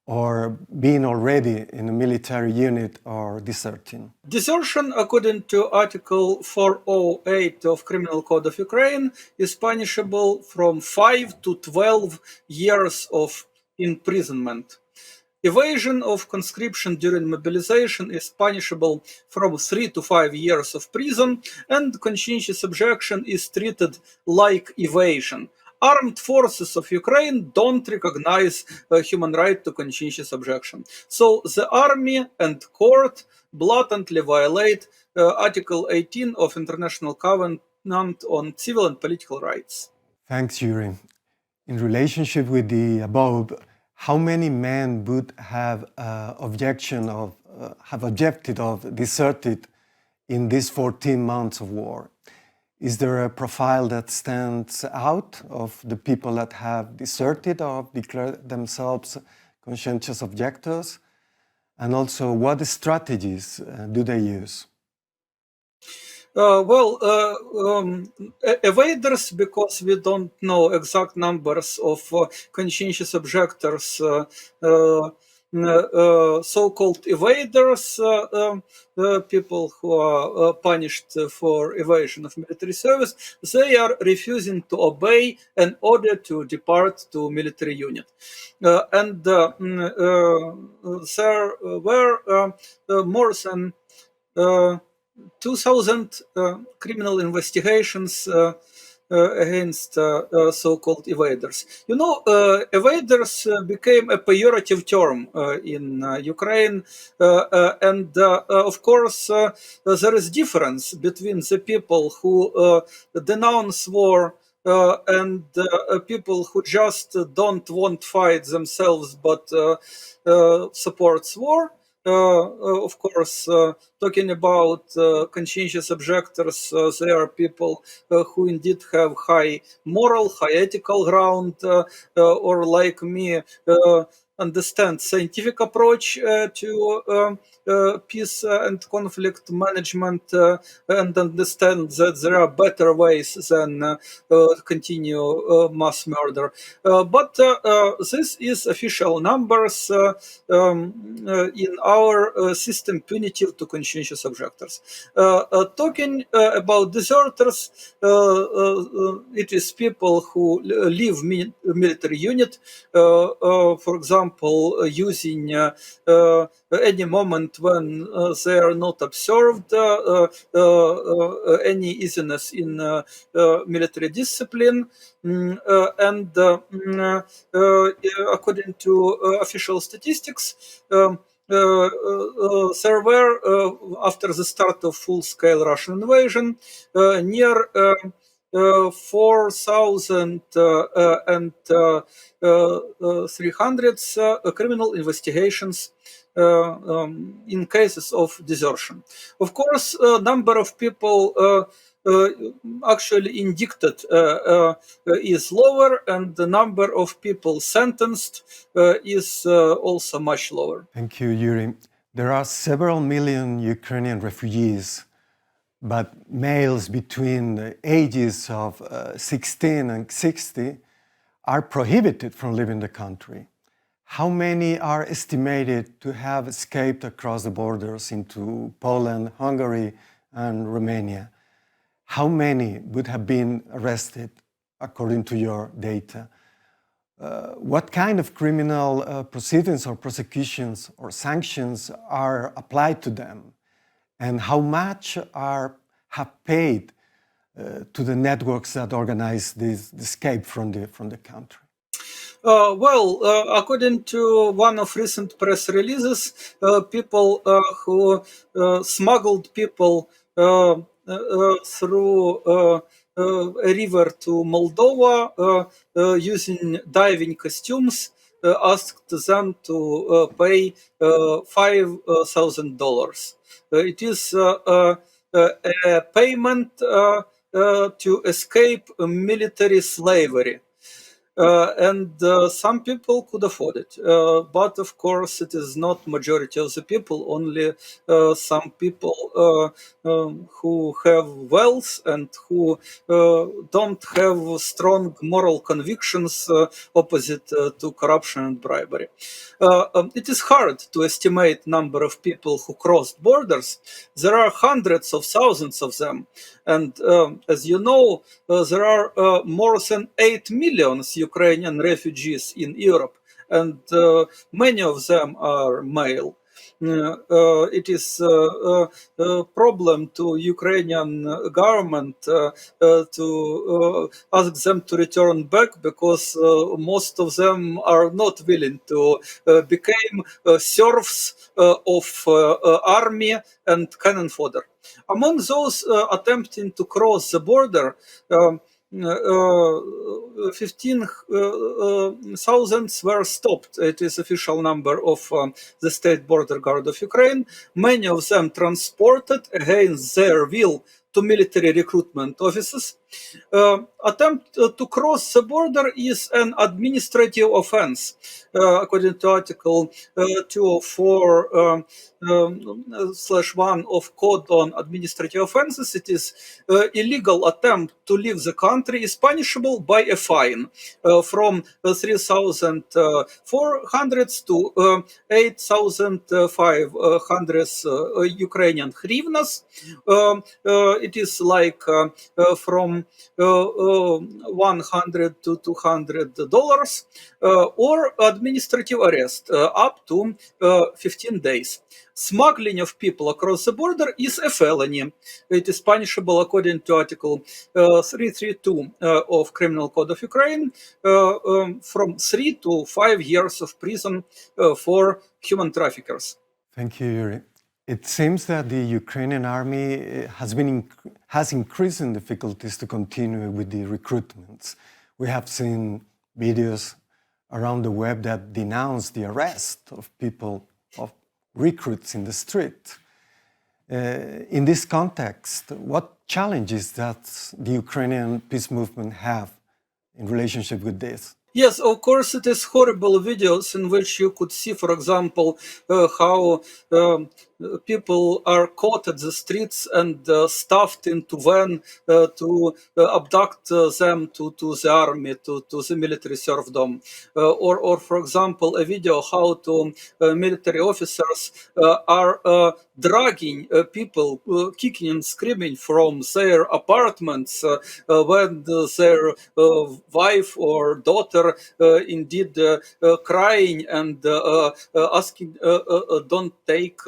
or being already in a military unit or deserting? Desertion, according to Article 408 of Criminal Code of Ukraine, is punishable from 5 to 12 years of imprisonment. Evasion of conscription during mobilization is punishable from 3 to 5 years of prison, and conscientious objection is treated like evasion. Armed forces of Ukraine don't recognize a human right to conscientious objection. So the army and court blatantly violate Article 18 of International Covenant on Civil and Political Rights. Thanks, Yuri. In relationship with the above, how many men would have objected of deserted in these 14 months of war? Is there a profile that stands out of the people that have deserted or declared themselves conscientious objectors? And also, what strategies do they use? Evaders, because we don't know exact numbers of conscientious objectors, so-called evaders, people who are punished for evasion of military service, they are refusing to obey an order to depart to military unit. And there were more than 2,000 criminal investigations against so-called evaders. You know, evaders became a pejorative term in Ukraine, and of course there is difference between the people who denounce war and people who just don't want fight themselves but supports war. Of course, talking about conscientious objectors, there are people who indeed have high moral, high ethical ground, or like me, understand scientific approach to peace and conflict management, and understand that there are better ways than continue mass murder. But this is official numbers in our system punitive to conscientious objectors. Talking about deserters, it is people who leave military unit, for example, using any moment when they are not observed any easiness in military discipline, and according to official statistics, there were, after the start of full-scale Russian invasion, near 4,300 criminal investigations in cases of desertion. Of course, number of people actually indicted is lower, and the number of people sentenced is also much lower. Thank you, Yuri. There are several million Ukrainian refugees, but males between the ages of 16 and 60 are prohibited from leaving the country. How many are estimated to have escaped across the borders into Poland, Hungary, and Romania? How many would have been arrested according to your data? What kind of criminal proceedings or prosecutions or sanctions are applied to them? And how much have paid to the networks that organize this escape from the country? Well, according to one of recent press releases, people who smuggled people through a river to Moldova using diving costumes asked them to pay $5,000. It is a payment to escape military slavery. And some people could afford it, but of course it is not majority of the people, only some people who have wealth and who don't have strong moral convictions opposite to corruption and bribery. It is hard to estimate number of people who crossed borders. There are hundreds of thousands of them, and as you know, there are more than 8 million Ukrainian refugees in Europe, and many of them are male. It is a problem to Ukrainian government to ask them to return back, because most of them are not willing to become serfs of army and cannon fodder. Among those attempting to cross the border, 15,000 were stopped. It is official number of the State Border Guard of Ukraine. Many of them transported against their will to military recruitment offices. Attempt to cross the border is an administrative offense, according to Article 204 1 of Code on Administrative Offenses, it is illegal attempt to leave the country is punishable by a fine from 3,400 to 8,500 Ukrainian hryvnias. It is like from 100 to $200, or administrative arrest up to 15 days. Smuggling of people across the border is a felony. It is punishable according to Article 332 of Criminal Code of Ukraine, from 3 to 5 years of prison for human traffickers. Thank you, Yuri. It seems that the Ukrainian army has increasing difficulties to continue with the recruitments. We have seen videos around the web that denounce the arrest of people, of recruits in the street. In this context, what challenges does the Ukrainian peace movement have in relationship with this? Yes, of course, it is horrible videos in which you could see, for example, how people are caught at the streets and stuffed into van to abduct them to the army, to the military serfdom. Or, for example, a video how military officers are dragging people, kicking and screaming from their apartments when their wife or daughter indeed crying and asking, don't take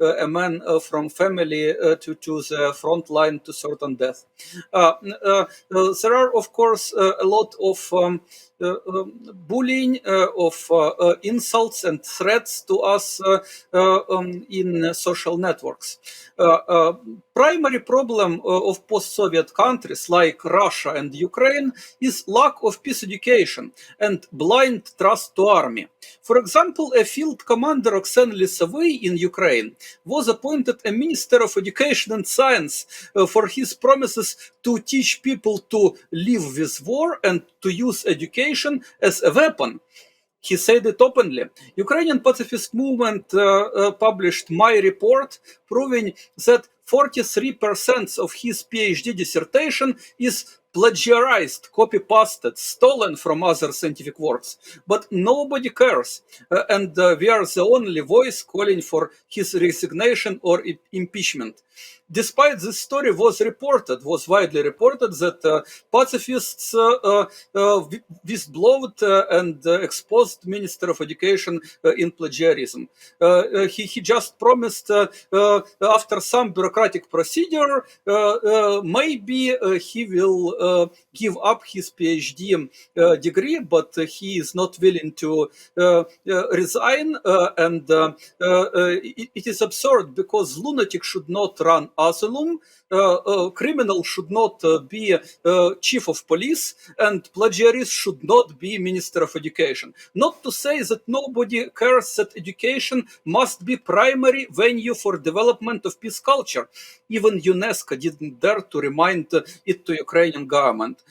a man from family to the front line to certain death. There are, of course, a lot of bullying, of insults and threats to us in social networks. Primary problem of post-Soviet countries like Russia and Ukraine is lack of peace education and blind trust to army. For example, a field commander Oksana Lisovy in Ukraine was appointed a Minister of Education and Science for his promises to teach people to live with war and to use education as a weapon. He said it openly. Ukrainian pacifist movement published my report proving that 43% of his PhD dissertation is plagiarized, copy-pasted, stolen from other scientific works. But nobody cares. And we are the only voice calling for his resignation or impeachment. Despite this story was widely reported that pacifists whistleblowed and exposed Minister of Education in plagiarism. He just promised after some bureaucratic procedure, maybe he will give up his PhD degree, but he is not willing to resign. And it is absurd because lunatic should not run asylum, criminal should not be chief of police, and plagiarist should not be Minister of Education. Not to say that nobody cares that education must be primary venue for development of peace culture. Even UNESCO didn't dare to remind it to Ukrainian government.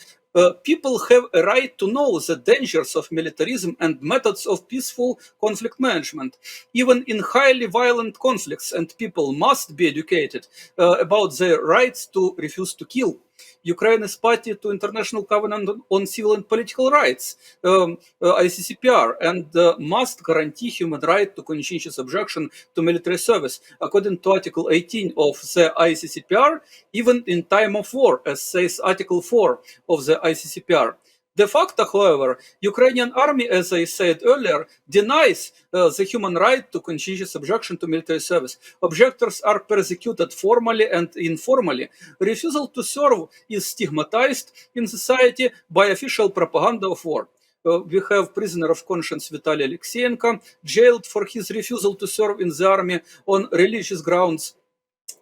People have a right to know the dangers of militarism and methods of peaceful conflict management, even in highly violent conflicts, and people must be educated about their rights to refuse to kill. Ukraine is party to International Covenant on Civil and Political Rights, ICCPR, and must guarantee human right to conscientious objection to military service, according to Article 18 of the ICCPR, even in time of war, as says Article 4 of the ICCPR. De facto, however, Ukrainian army, as I said earlier, denies the human right to conscientious objection to military service. Objectors are persecuted formally and informally. Refusal to serve is stigmatized in society by official propaganda of war. We have prisoner of conscience Vitaly Alexeyenko, jailed for his refusal to serve in the army on religious grounds.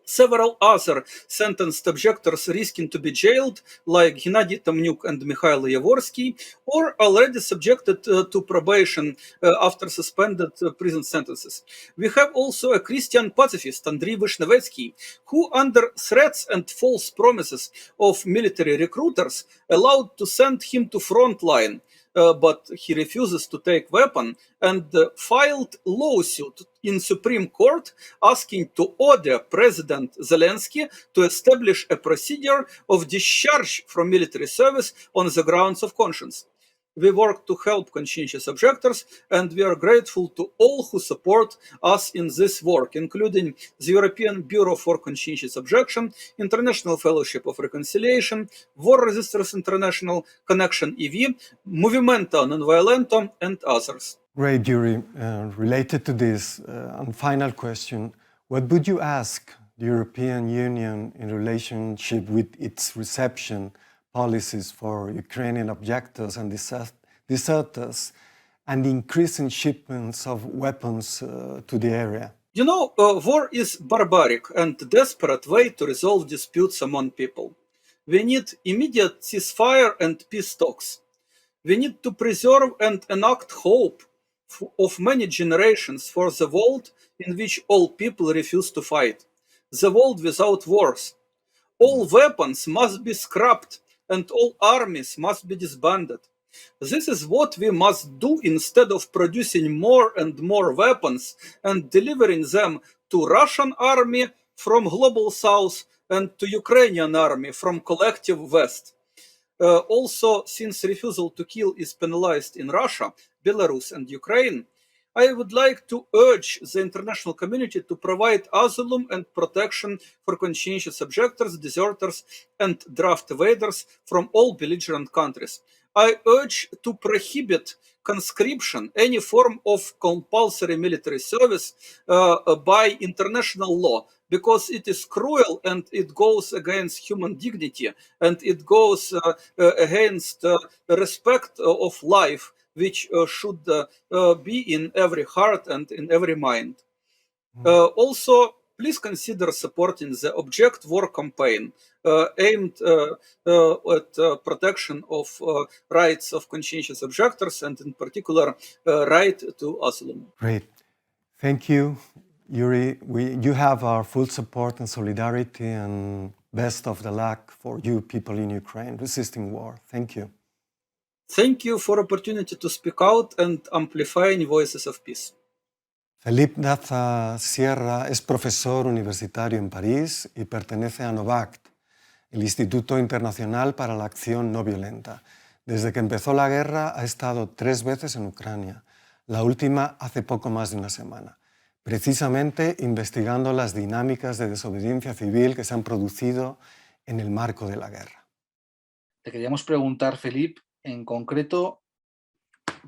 Several other sentenced objectors risking to be jailed, like Gennady Tomnyuk and Mikhail Yavorsky, or already subjected to probation after suspended prison sentences. We have also a Christian pacifist, Andriy Vishnevetsky, who, under threats and false promises of military recruiters, allowed to send him to front line. but he refuses to take weapon and filed lawsuit in Supreme Court asking to order President Zelensky to establish a procedure of discharge from military service on the grounds of conscience. We work to help conscientious objectors, and we are grateful to all who support us in this work, including the European Bureau for Conscientious Objection, International Fellowship of Reconciliation, War Resisters International, Connection EV, Movimento Nonviolento, and others. Great, Yuri. Related to this, and final question, what would you ask the European Union in relationship with its reception policies for Ukrainian objectors and deserters and increasing shipments of weapons to the area? You know, war is barbaric and desperate way to resolve disputes among people. We need immediate ceasefire and peace talks. We need to preserve and enact hope of many generations for the world in which all people refuse to fight. The world without wars. All weapons must be scrapped and all armies must be disbanded. This is what we must do instead of producing more and more weapons and delivering them to Russian army from global south and to Ukrainian army from collective west. Also, since refusal to kill is penalized in Russia, Belarus and Ukraine, I would like to urge the international community to provide asylum and protection for conscientious objectors, deserters, and draft evaders from all belligerent countries. I urge to prohibit conscription, any form of compulsory military service by international law, because it is cruel and it goes against human dignity and it goes against respect of life, which should be in every heart and in every mind. Also, please consider supporting the Object War campaign aimed at protection of rights of conscientious objectors and in particular right to asylum. Great. Thank you, Yuri. You have our full support and solidarity, and best of the luck for you people in Ukraine resisting war. Thank you. Thank you for opportunity to speak out and amplifying voices of peace. Felipe Daza Sierra es profesor universitario en París y pertenece a NOVACT, el Instituto Internacional para la Acción No Violenta. Desde que empezó la guerra ha estado 3 veces en Ucrania, la última hace poco más de una semana, precisamente investigando las dinámicas de desobediencia civil que se han producido en el marco de la guerra. Te queríamos preguntar, Felipe, en concreto,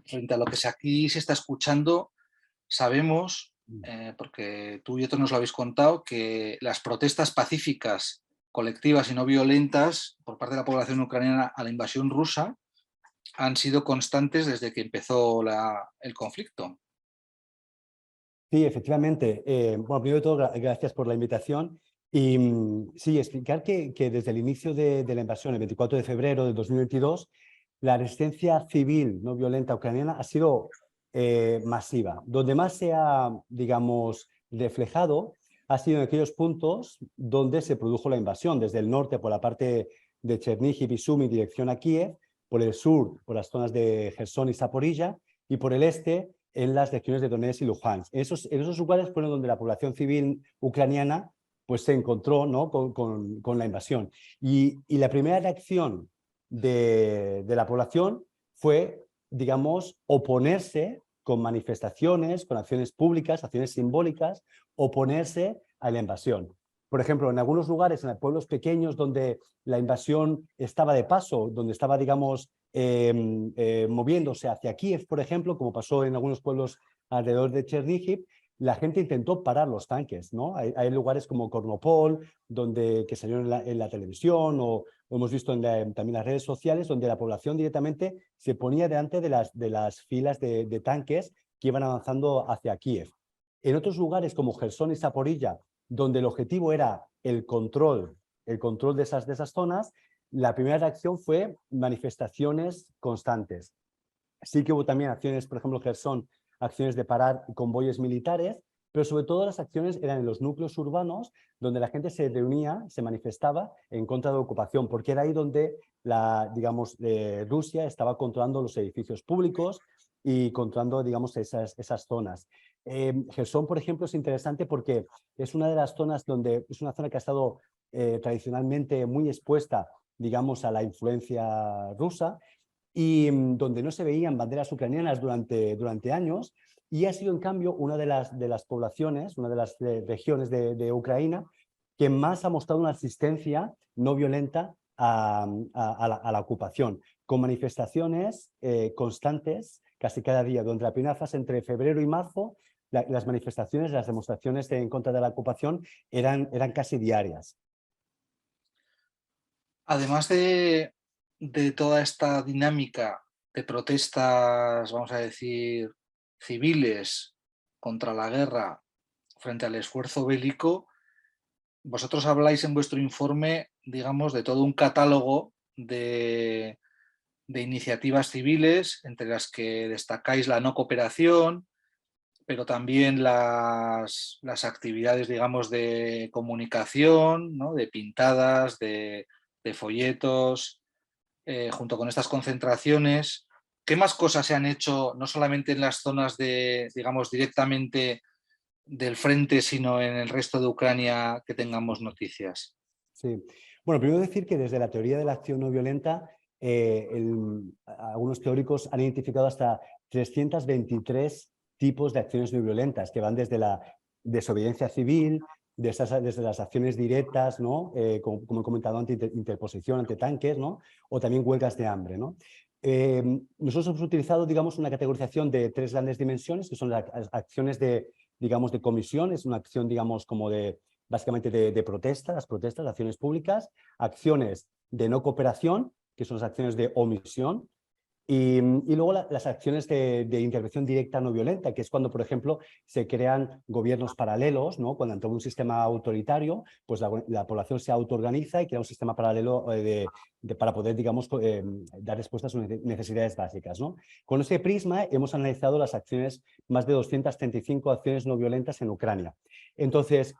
frente a lo que aquí se está escuchando, sabemos, porque tú y otros nos lo habéis contado, que las protestas pacíficas, colectivas y no violentas por parte de la población ucraniana a la invasión rusa han sido constantes desde que empezó el conflicto. Sí, efectivamente. Bueno, primero de todo, gracias por la invitación. Y sí, explicar que desde el inicio de la invasión, el 24 de febrero de 2022, la resistencia civil no violenta ucraniana ha sido masiva. Donde más se ha, digamos, reflejado ha sido en aquellos puntos donde se produjo la invasión, desde el norte por la parte de Cherníhiv y Sumy, dirección a Kiev, por el sur por las zonas de Gerson y Zaporilla, y por el este en las regiones de Donetsk y Luhansk. En esos lugares fueron donde la población civil ucraniana pues, se encontró, ¿no? con la invasión. Y la primera reacción de la población fue, digamos, oponerse con manifestaciones, con acciones públicas, acciones simbólicas, oponerse a la invasión. Por ejemplo, en algunos lugares, en pueblos pequeños donde la invasión estaba de paso, donde estaba, digamos, moviéndose hacia Kiev, por ejemplo, como pasó en algunos pueblos alrededor de Cherníhiv, la gente intentó parar los tanques, ¿no? Hay lugares como Kornopol, que salieron en la televisión, o hemos visto también las redes sociales, donde la población directamente se ponía delante de las filas de tanques que iban avanzando hacia Kiev. En otros lugares como Gerson y Zaporilla, donde el objetivo era el control de esas zonas, la primera reacción fue manifestaciones constantes. Sí que hubo también acciones, por ejemplo, Gerson, acciones de parar convoyes militares, pero sobre todo las acciones eran en los núcleos urbanos donde la gente se reunía, se manifestaba en contra de la ocupación, porque era ahí donde Rusia estaba controlando los edificios públicos y controlando, digamos, esas zonas. Jersón, por ejemplo, es interesante porque es una de las zonas donde es una zona que ha estado tradicionalmente muy expuesta, digamos, a la influencia rusa y donde no se veían banderas ucranianas durante años, y ha sido en cambio una de las poblaciones, una de las regiones de Ucrania que más ha mostrado una asistencia no violenta a la ocupación, con manifestaciones constantes casi cada día. Durante la primera fase, entre febrero y marzo, las manifestaciones, las demostraciones en contra de la ocupación eran casi diarias. Además de toda esta dinámica de protestas, vamos a decir, civiles contra la guerra frente al esfuerzo bélico, vosotros habláis en vuestro informe, digamos, de todo un catálogo de iniciativas civiles, entre las que destacáis la no cooperación, pero también las actividades, digamos, de comunicación, ¿no? De pintadas, de folletos, junto con estas concentraciones. ¿Qué más cosas se han hecho, no solamente en las zonas digamos, directamente del frente, sino en el resto de Ucrania, que tengamos noticias? Sí. Bueno, primero decir que desde la teoría de la acción no violenta, algunos teóricos han identificado hasta 323 tipos de acciones no violentas, que van desde la desobediencia civil, desde las acciones directas, ¿no? Como he comentado antes, interposición ante tanques, ¿no? O también huelgas de hambre, ¿no? Nosotros hemos utilizado, digamos, una categorización de 3 grandes dimensiones, que son las acciones digamos, de comisión, es una acción, digamos, como básicamente de protesta, las acciones públicas, acciones de no cooperación, que son las acciones de omisión, y luego las acciones de intervención directa no violenta, que es cuando, por ejemplo, se crean gobiernos paralelos, ¿no? Cuando ante un sistema autoritario, pues la población se autoorganiza y crea un sistema paralelo para poder, digamos, dar respuesta a sus necesidades básicas, ¿no? Con este prisma hemos analizado las acciones, más de 235 acciones no violentas en Ucrania. Entonces,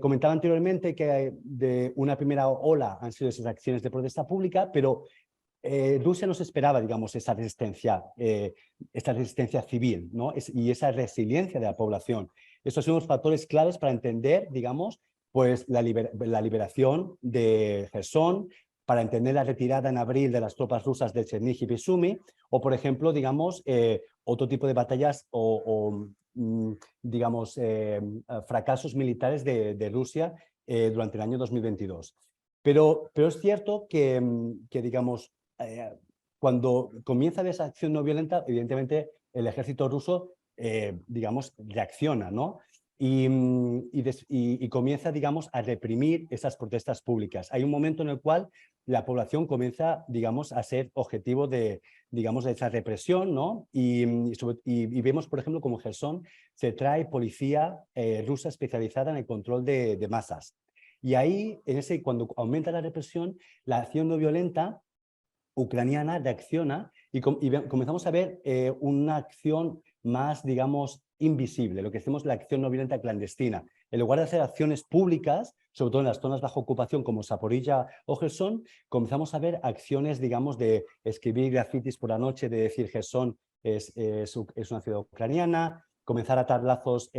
comentaba anteriormente que de una primera ola han sido esas acciones de protesta pública, pero Rusia no se esperaba, digamos, esta resistencia civil, ¿no? Y esa resiliencia de la población. Estos son los factores claves para entender, digamos, pues la liberación de Jersón, para entender la retirada en abril de las tropas rusas de Cherníhiv y Sumi, o, por ejemplo, digamos, otro tipo de batallas digamos, fracasos militares de Rusia durante el año 2022. Pero es cierto que digamos, cuando comienza esa acción no violenta, evidentemente el ejército ruso, digamos, reacciona, ¿no? Y comienza, digamos, a reprimir esas protestas públicas. Hay un momento en el cual la población comienza, digamos, a ser objetivo digamos, de esa represión, ¿no? Y vemos, por ejemplo, como en Jersón se trae policía rusa especializada en el control de masas. Y ahí, cuando aumenta la represión, la acción no violenta ucraniana reacciona y comenzamos a ver una acción más, digamos, invisible, lo que decimos la acción no violenta clandestina. En lugar de hacer acciones públicas, sobre todo en las zonas bajo ocupación como Zaporilla o Jersón, comenzamos a ver acciones, digamos, de escribir grafitis por la noche, de decir Jersón es una ciudad ucraniana, comenzar a atar lazos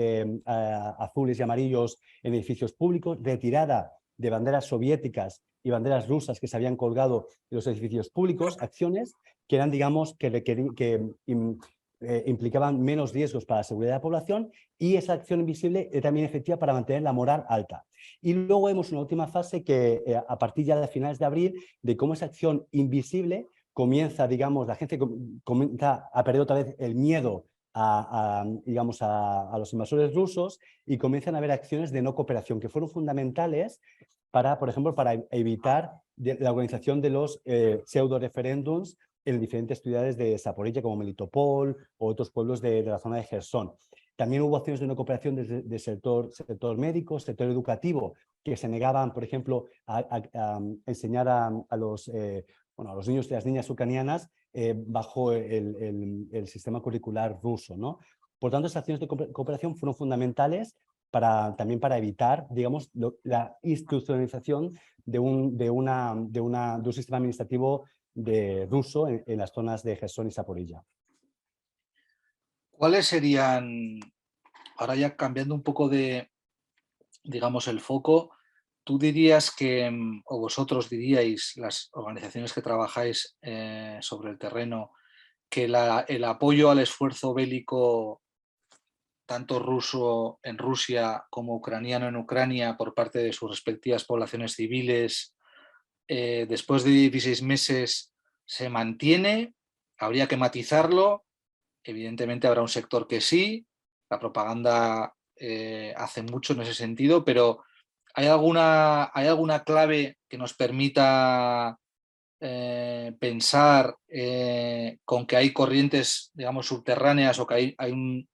azules y amarillos en edificios públicos, retirada de banderas soviéticas y banderas rusas que se habían colgado en los edificios públicos, acciones que eran, digamos, que implicaban menos riesgos para la seguridad de la población, y esa acción invisible es también efectiva para mantener la moral alta. Y luego vemos una última fase que a partir ya de finales de abril, de cómo esa acción invisible comienza, digamos, la gente comienza a perder otra vez el miedo digamos, a los invasores rusos, y comienzan a haber acciones de no cooperación que fueron fundamentales para, por ejemplo, para evitar la organización de los pseudo-referéndums en diferentes ciudades de Zaporilla, como Melitopol o otros pueblos de la zona de Jersón. También hubo acciones de no cooperación del sector médico, sector educativo, que se negaban, por ejemplo, a enseñar a los niños y las niñas ucranianas bajo el sistema curricular ruso, ¿no? Por tanto, estas acciones de cooperación fueron fundamentales también para evitar, digamos, la institucionalización de un sistema administrativo ruso en las zonas de Gerson y Zaporilla. ¿Cuáles serían, ahora ya cambiando un poco de, digamos, el foco, tú dirías que, o vosotros diríais, las organizaciones que trabajáis sobre el terreno, que el apoyo al esfuerzo bélico, tanto ruso en Rusia como ucraniano en Ucrania, por parte de sus respectivas poblaciones civiles, después de 16 meses se mantiene? Habría que matizarlo. Evidentemente habrá un sector que sí, la propaganda hace mucho en ese sentido, pero ¿hay alguna clave que nos permita pensar con que hay corrientes, digamos, subterráneas, o que hay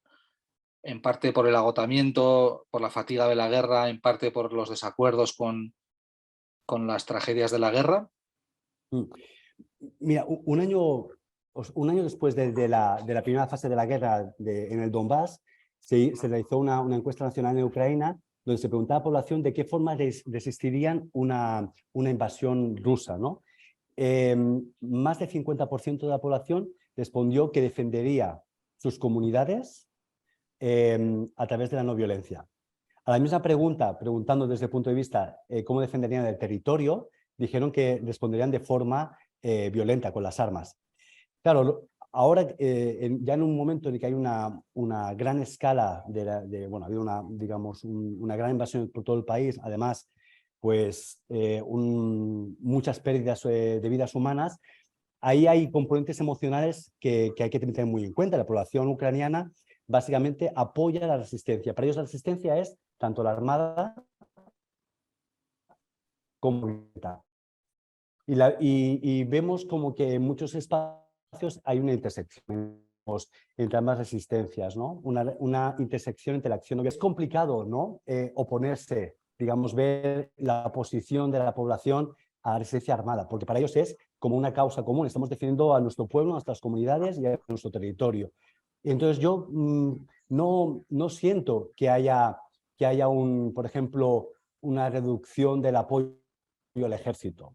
en parte por el agotamiento, por la fatiga de la guerra, en parte por los desacuerdos con las tragedias de la guerra? Mira, un año después de la primera fase de la guerra en el Donbass, se realizó una encuesta nacional en Ucrania donde se preguntaba a la población de qué forma resistirían una invasión rusa, ¿no? Más del 50% de la población respondió que defendería sus comunidades a través de la no violencia. A la misma pregunta, preguntando desde el punto de vista cómo defenderían el territorio, dijeron que responderían de forma violenta, con las armas. Claro, ahora ya en un momento en el que hay una gran escala bueno, ha habido digamos, una gran invasión por todo el país, además, pues muchas pérdidas de vidas humanas, ahí hay componentes emocionales que hay que tener muy en cuenta. La población ucraniana básicamente apoya la resistencia. Para ellos la resistencia es tanto la armada como la militar. Y vemos como que en muchos espacios hay una intersección entre ambas resistencias, ¿no? Una intersección entre la acción. Es complicado, ¿no? Oponerse, digamos, ver la posición de la población a la resistencia armada, porque para ellos es como una causa común. Estamos defendiendo a nuestro pueblo, a nuestras comunidades y a nuestro territorio. Entonces yo no siento que haya por ejemplo, una reducción del apoyo al ejército.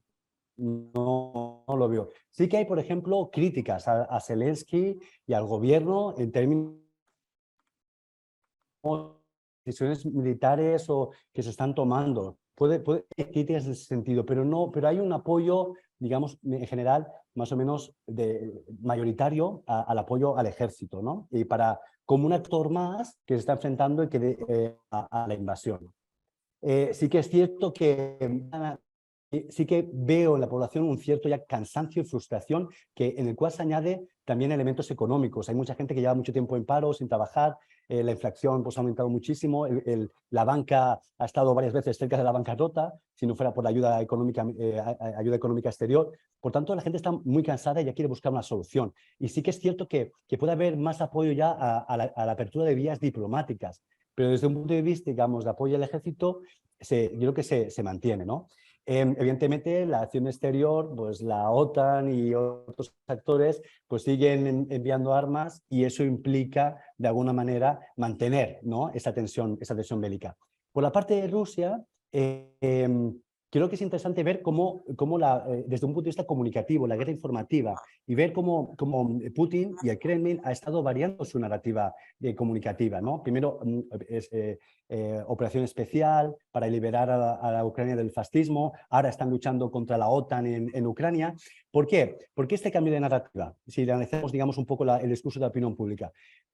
No lo veo. Sí que hay, por ejemplo, críticas a Zelensky y al gobierno en términos de decisiones militares o que se están tomando. Puede haber críticas en ese sentido, pero hay un apoyo, digamos, en general, más o menos mayoritario al apoyo al ejército, ¿no? Y como un actor más que se está enfrentando a la invasión. Sí que es cierto que sí que veo en la población un cierto ya cansancio y frustración en el cual se añade también elementos económicos. Hay mucha gente que lleva mucho tiempo en paro, sin trabajar, la inflación pues, ha aumentado muchísimo, la banca ha estado varias veces cerca de la bancarrota, si no fuera por la ayuda económica exterior. Por tanto, la gente está muy cansada y ya quiere buscar una solución. Y sí que es cierto que puede haber más apoyo ya a la apertura de vías diplomáticas, pero desde un punto de vista, digamos, de apoyo al ejército, yo creo que se mantiene, ¿no? Evidentemente, la acción exterior, pues la OTAN y otros actores pues siguen enviando armas y eso implica, de alguna manera, mantener, ¿no? esa tensión bélica. Por la parte de Rusia, creo que es interesante ver cómo desde un punto de vista comunicativo, la guerra informativa, y ver cómo Putin y el Kremlin ha estado variando su narrativa comunicativa, ¿no? Primero, operación especial para liberar a la Ucrania del fascismo, ahora están luchando contra la OTAN en Ucrania. ¿Por qué? ¿Por qué este cambio de narrativa? Si analizamos, digamos, un poco el discurso de la opinión pública.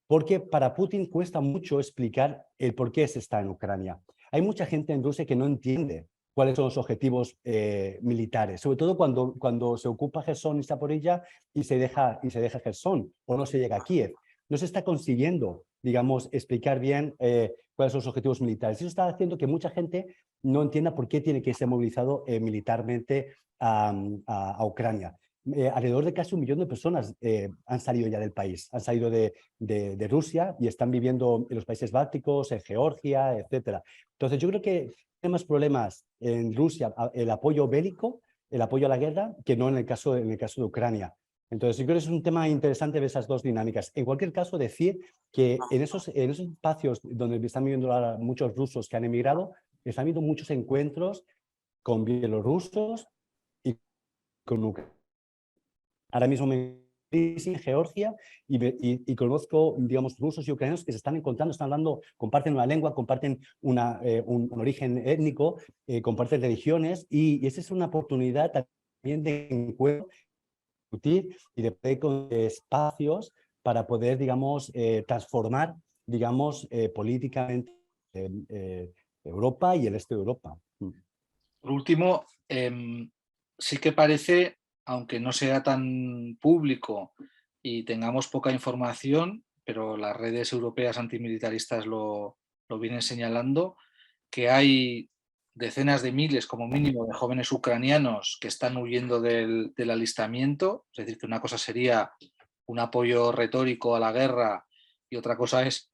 Porque para Putin cuesta mucho explicar el por qué se está en Ucrania. Hay mucha gente en Rusia que no entiende cuáles son los objetivos militares, sobre todo cuando se ocupa Gerson y Zaporilla y se deja Gerson o no se llega a Kiev. No se está consiguiendo, digamos, explicar bien cuáles son los objetivos militares. Eso está haciendo que mucha gente no entienda por qué tiene que ser movilizado militarmente a Ucrania. Alrededor de casi 1 millón de personas han salido ya del país, han salido de Rusia y están viviendo en los países bálticos, en Georgia, etc. Entonces yo creo que hay más problemas en Rusia el apoyo bélico, el apoyo a la guerra, que no en el caso de Ucrania. Entonces, yo creo que es un tema interesante ver esas dos dinámicas. En cualquier caso, decir que en esos espacios donde están viviendo ahora muchos rusos que han emigrado, están habiendo muchos encuentros con bielorrusos y con ucranianos. Ahora mismo me en Georgia y conozco, digamos, rusos y ucranianos que se están encontrando, están hablando, comparten una lengua, comparten un origen étnico, comparten religiones y esa es una oportunidad también de encuentro, discutir y de poder con espacios para poder, digamos, transformar, digamos, políticamente Europa y el este de Europa. Por último, sí que parece, aunque no sea tan público y tengamos poca información, pero las redes europeas antimilitaristas lo vienen señalando, que hay decenas de miles, como mínimo, de jóvenes ucranianos que están huyendo del alistamiento. Es decir, que una cosa sería un apoyo retórico a la guerra y otra cosa es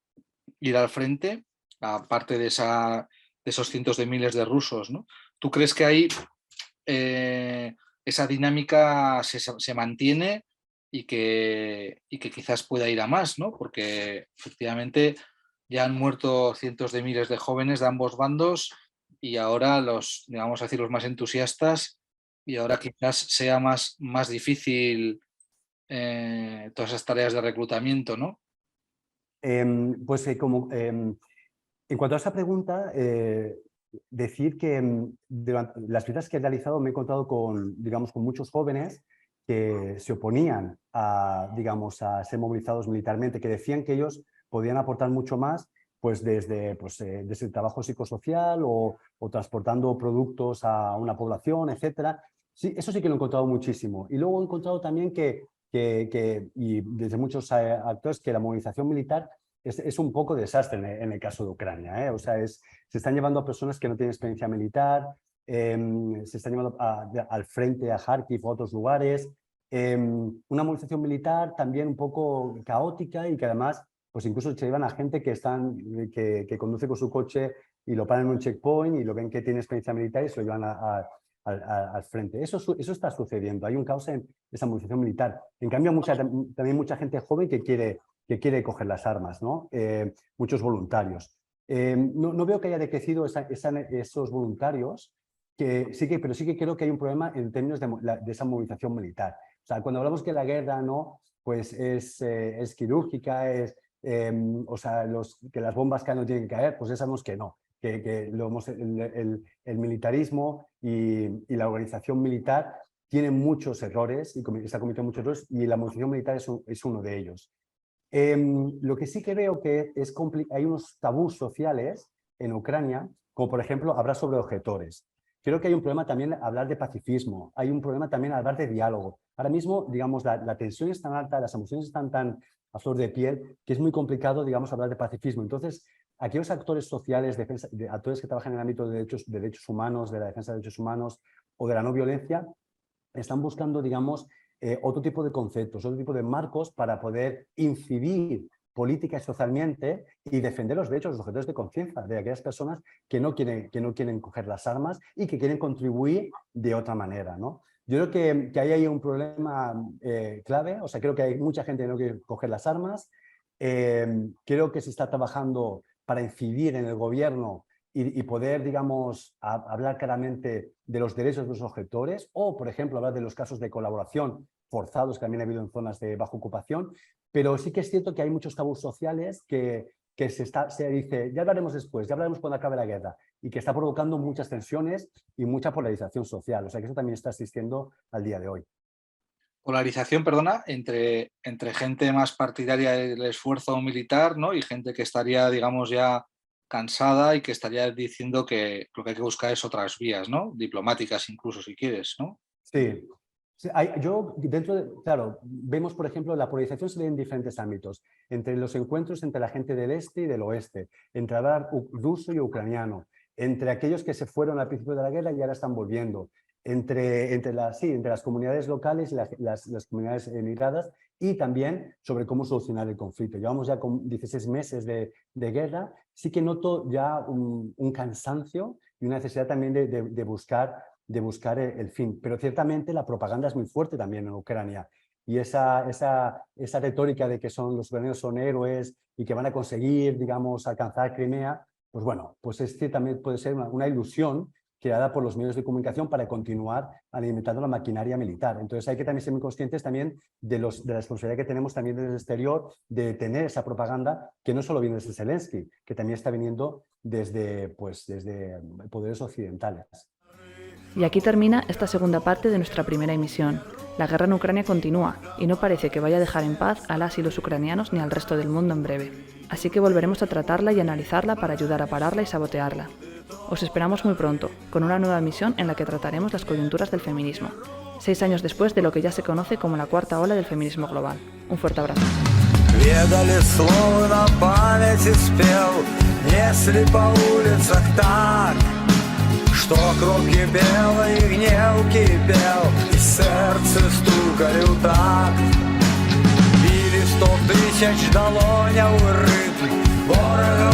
ir al frente, aparte de esos cientos de miles de rusos, ¿no? ¿Tú crees que ahí esa dinámica se mantiene y que quizás pueda ir a más, ¿no? Porque efectivamente ya han muerto cientos de miles de jóvenes de ambos bandos y ahora los, digamos así, los más entusiastas, y ahora quizás sea más difícil todas esas tareas de reclutamiento, ¿no? Pues en cuanto a esa pregunta, decir que durante las visitas que he realizado me he encontrado con, digamos, con muchos jóvenes que se oponían a, digamos, a ser movilizados militarmente, que decían que ellos podían aportar mucho más pues desde el trabajo psicosocial o transportando productos a una población, etcétera. Sí, eso sí que lo he encontrado muchísimo. Y luego he encontrado también y desde muchos actores, que la movilización militar es un poco desastre en el caso de Ucrania, ¿eh? O sea, se están llevando a personas que no tienen experiencia militar, se están llevando al frente a Kharkiv o a otros lugares. Una movilización militar también un poco caótica y que además pues incluso se llevan a gente que conduce con su coche y lo paran en un checkpoint y lo ven que tiene experiencia militar y se lo llevan al frente. Eso está sucediendo. Hay un caos en esa movilización militar. En cambio, también mucha gente joven que quiere coger las armas, ¿no? Muchos voluntarios. No veo que haya decrecido esos voluntarios, pero sí que creo que hay un problema en términos de esa movilización militar. O sea, cuando hablamos que la guerra no, pues es quirúrgica, o sea, que las bombas no tienen que caer, pues ya sabemos que no. El militarismo y la organización militar tienen muchos errores y está cometiendo muchos errores y la movilización militar es uno de ellos. Lo que sí creo que hay unos tabús sociales en Ucrania, como por ejemplo hablar sobre objetores. Creo que hay un problema también hablar de pacifismo, hay un problema también hablar de diálogo. Ahora mismo, digamos, la tensión es tan alta, las emociones están tan a flor de piel, que es muy complicado, digamos, hablar de pacifismo. Entonces, aquellos actores sociales, actores que trabajan en el ámbito de derechos humanos, de la defensa de derechos humanos o de la no violencia, están buscando, digamos, otro tipo de conceptos, otro tipo de marcos para poder incidir política y socialmente y defender los derechos, los objetores de conciencia de aquellas personas que no quieren coger las armas y que quieren contribuir de otra manera, ¿no? Yo creo que ahí hay un problema clave, o sea, creo que hay mucha gente que no quiere coger las armas, creo que se está trabajando para incidir en el gobierno y poder, digamos, hablar claramente de los derechos de los objetores o, por ejemplo, hablar de los casos de colaboración forzados que también ha habido en zonas de baja ocupación, pero sí que es cierto que hay muchos tabús sociales que se dice, ya hablaremos después, ya hablaremos cuando acabe la guerra, y que está provocando muchas tensiones y mucha polarización social. O sea que eso también está existiendo al día de hoy. Polarización, perdona, entre gente más partidaria del esfuerzo militar, ¿no? Y gente que estaría, digamos, ya cansada y que estaría diciendo que lo que hay que buscar es otras vías, ¿no? Diplomáticas incluso, si quieres, ¿no? Sí. Claro, vemos, por ejemplo, la polarización se ve en diferentes ámbitos, entre los encuentros entre la gente del este y del oeste, entre hablar ruso y ucraniano, entre aquellos que se fueron al principio de la guerra y ahora están volviendo, entre las comunidades locales y las comunidades emigradas, y también sobre cómo solucionar el conflicto. Llevamos ya con 16 meses de guerra, sí que noto ya un cansancio y una necesidad también de buscar el fin. Pero ciertamente la propaganda es muy fuerte también en Ucrania. y esa retórica de que los ucranianos son héroes y que van a conseguir, digamos, alcanzar Crimea, pues bueno, pues este también puede ser una ilusión creada por los medios de comunicación para continuar alimentando la maquinaria militar. Entonces hay que también ser muy conscientes también de la responsabilidad que tenemos también desde el exterior de tener esa propaganda que no solo viene desde Zelensky, que también está viniendo desde poderes occidentales. Y aquí termina esta segunda parte de nuestra primera emisión. La guerra en Ucrania continúa y no parece que vaya a dejar en paz a las y los ucranianos ni al resto del mundo en breve. Así que volveremos a tratarla y analizarla para ayudar a pararla y sabotearla. Os esperamos muy pronto, con una nueva emisión en la que trataremos las coyunturas del feminismo, 6 años después de lo que ya se conoce como la cuarta ola del feminismo global. Un fuerte abrazo. Ведали слово на памяти спел, несли по улицах так, что кровь кипела и гнев кипел, и сердце стукали в такт. Били 100 000 долоняв ритм, ворога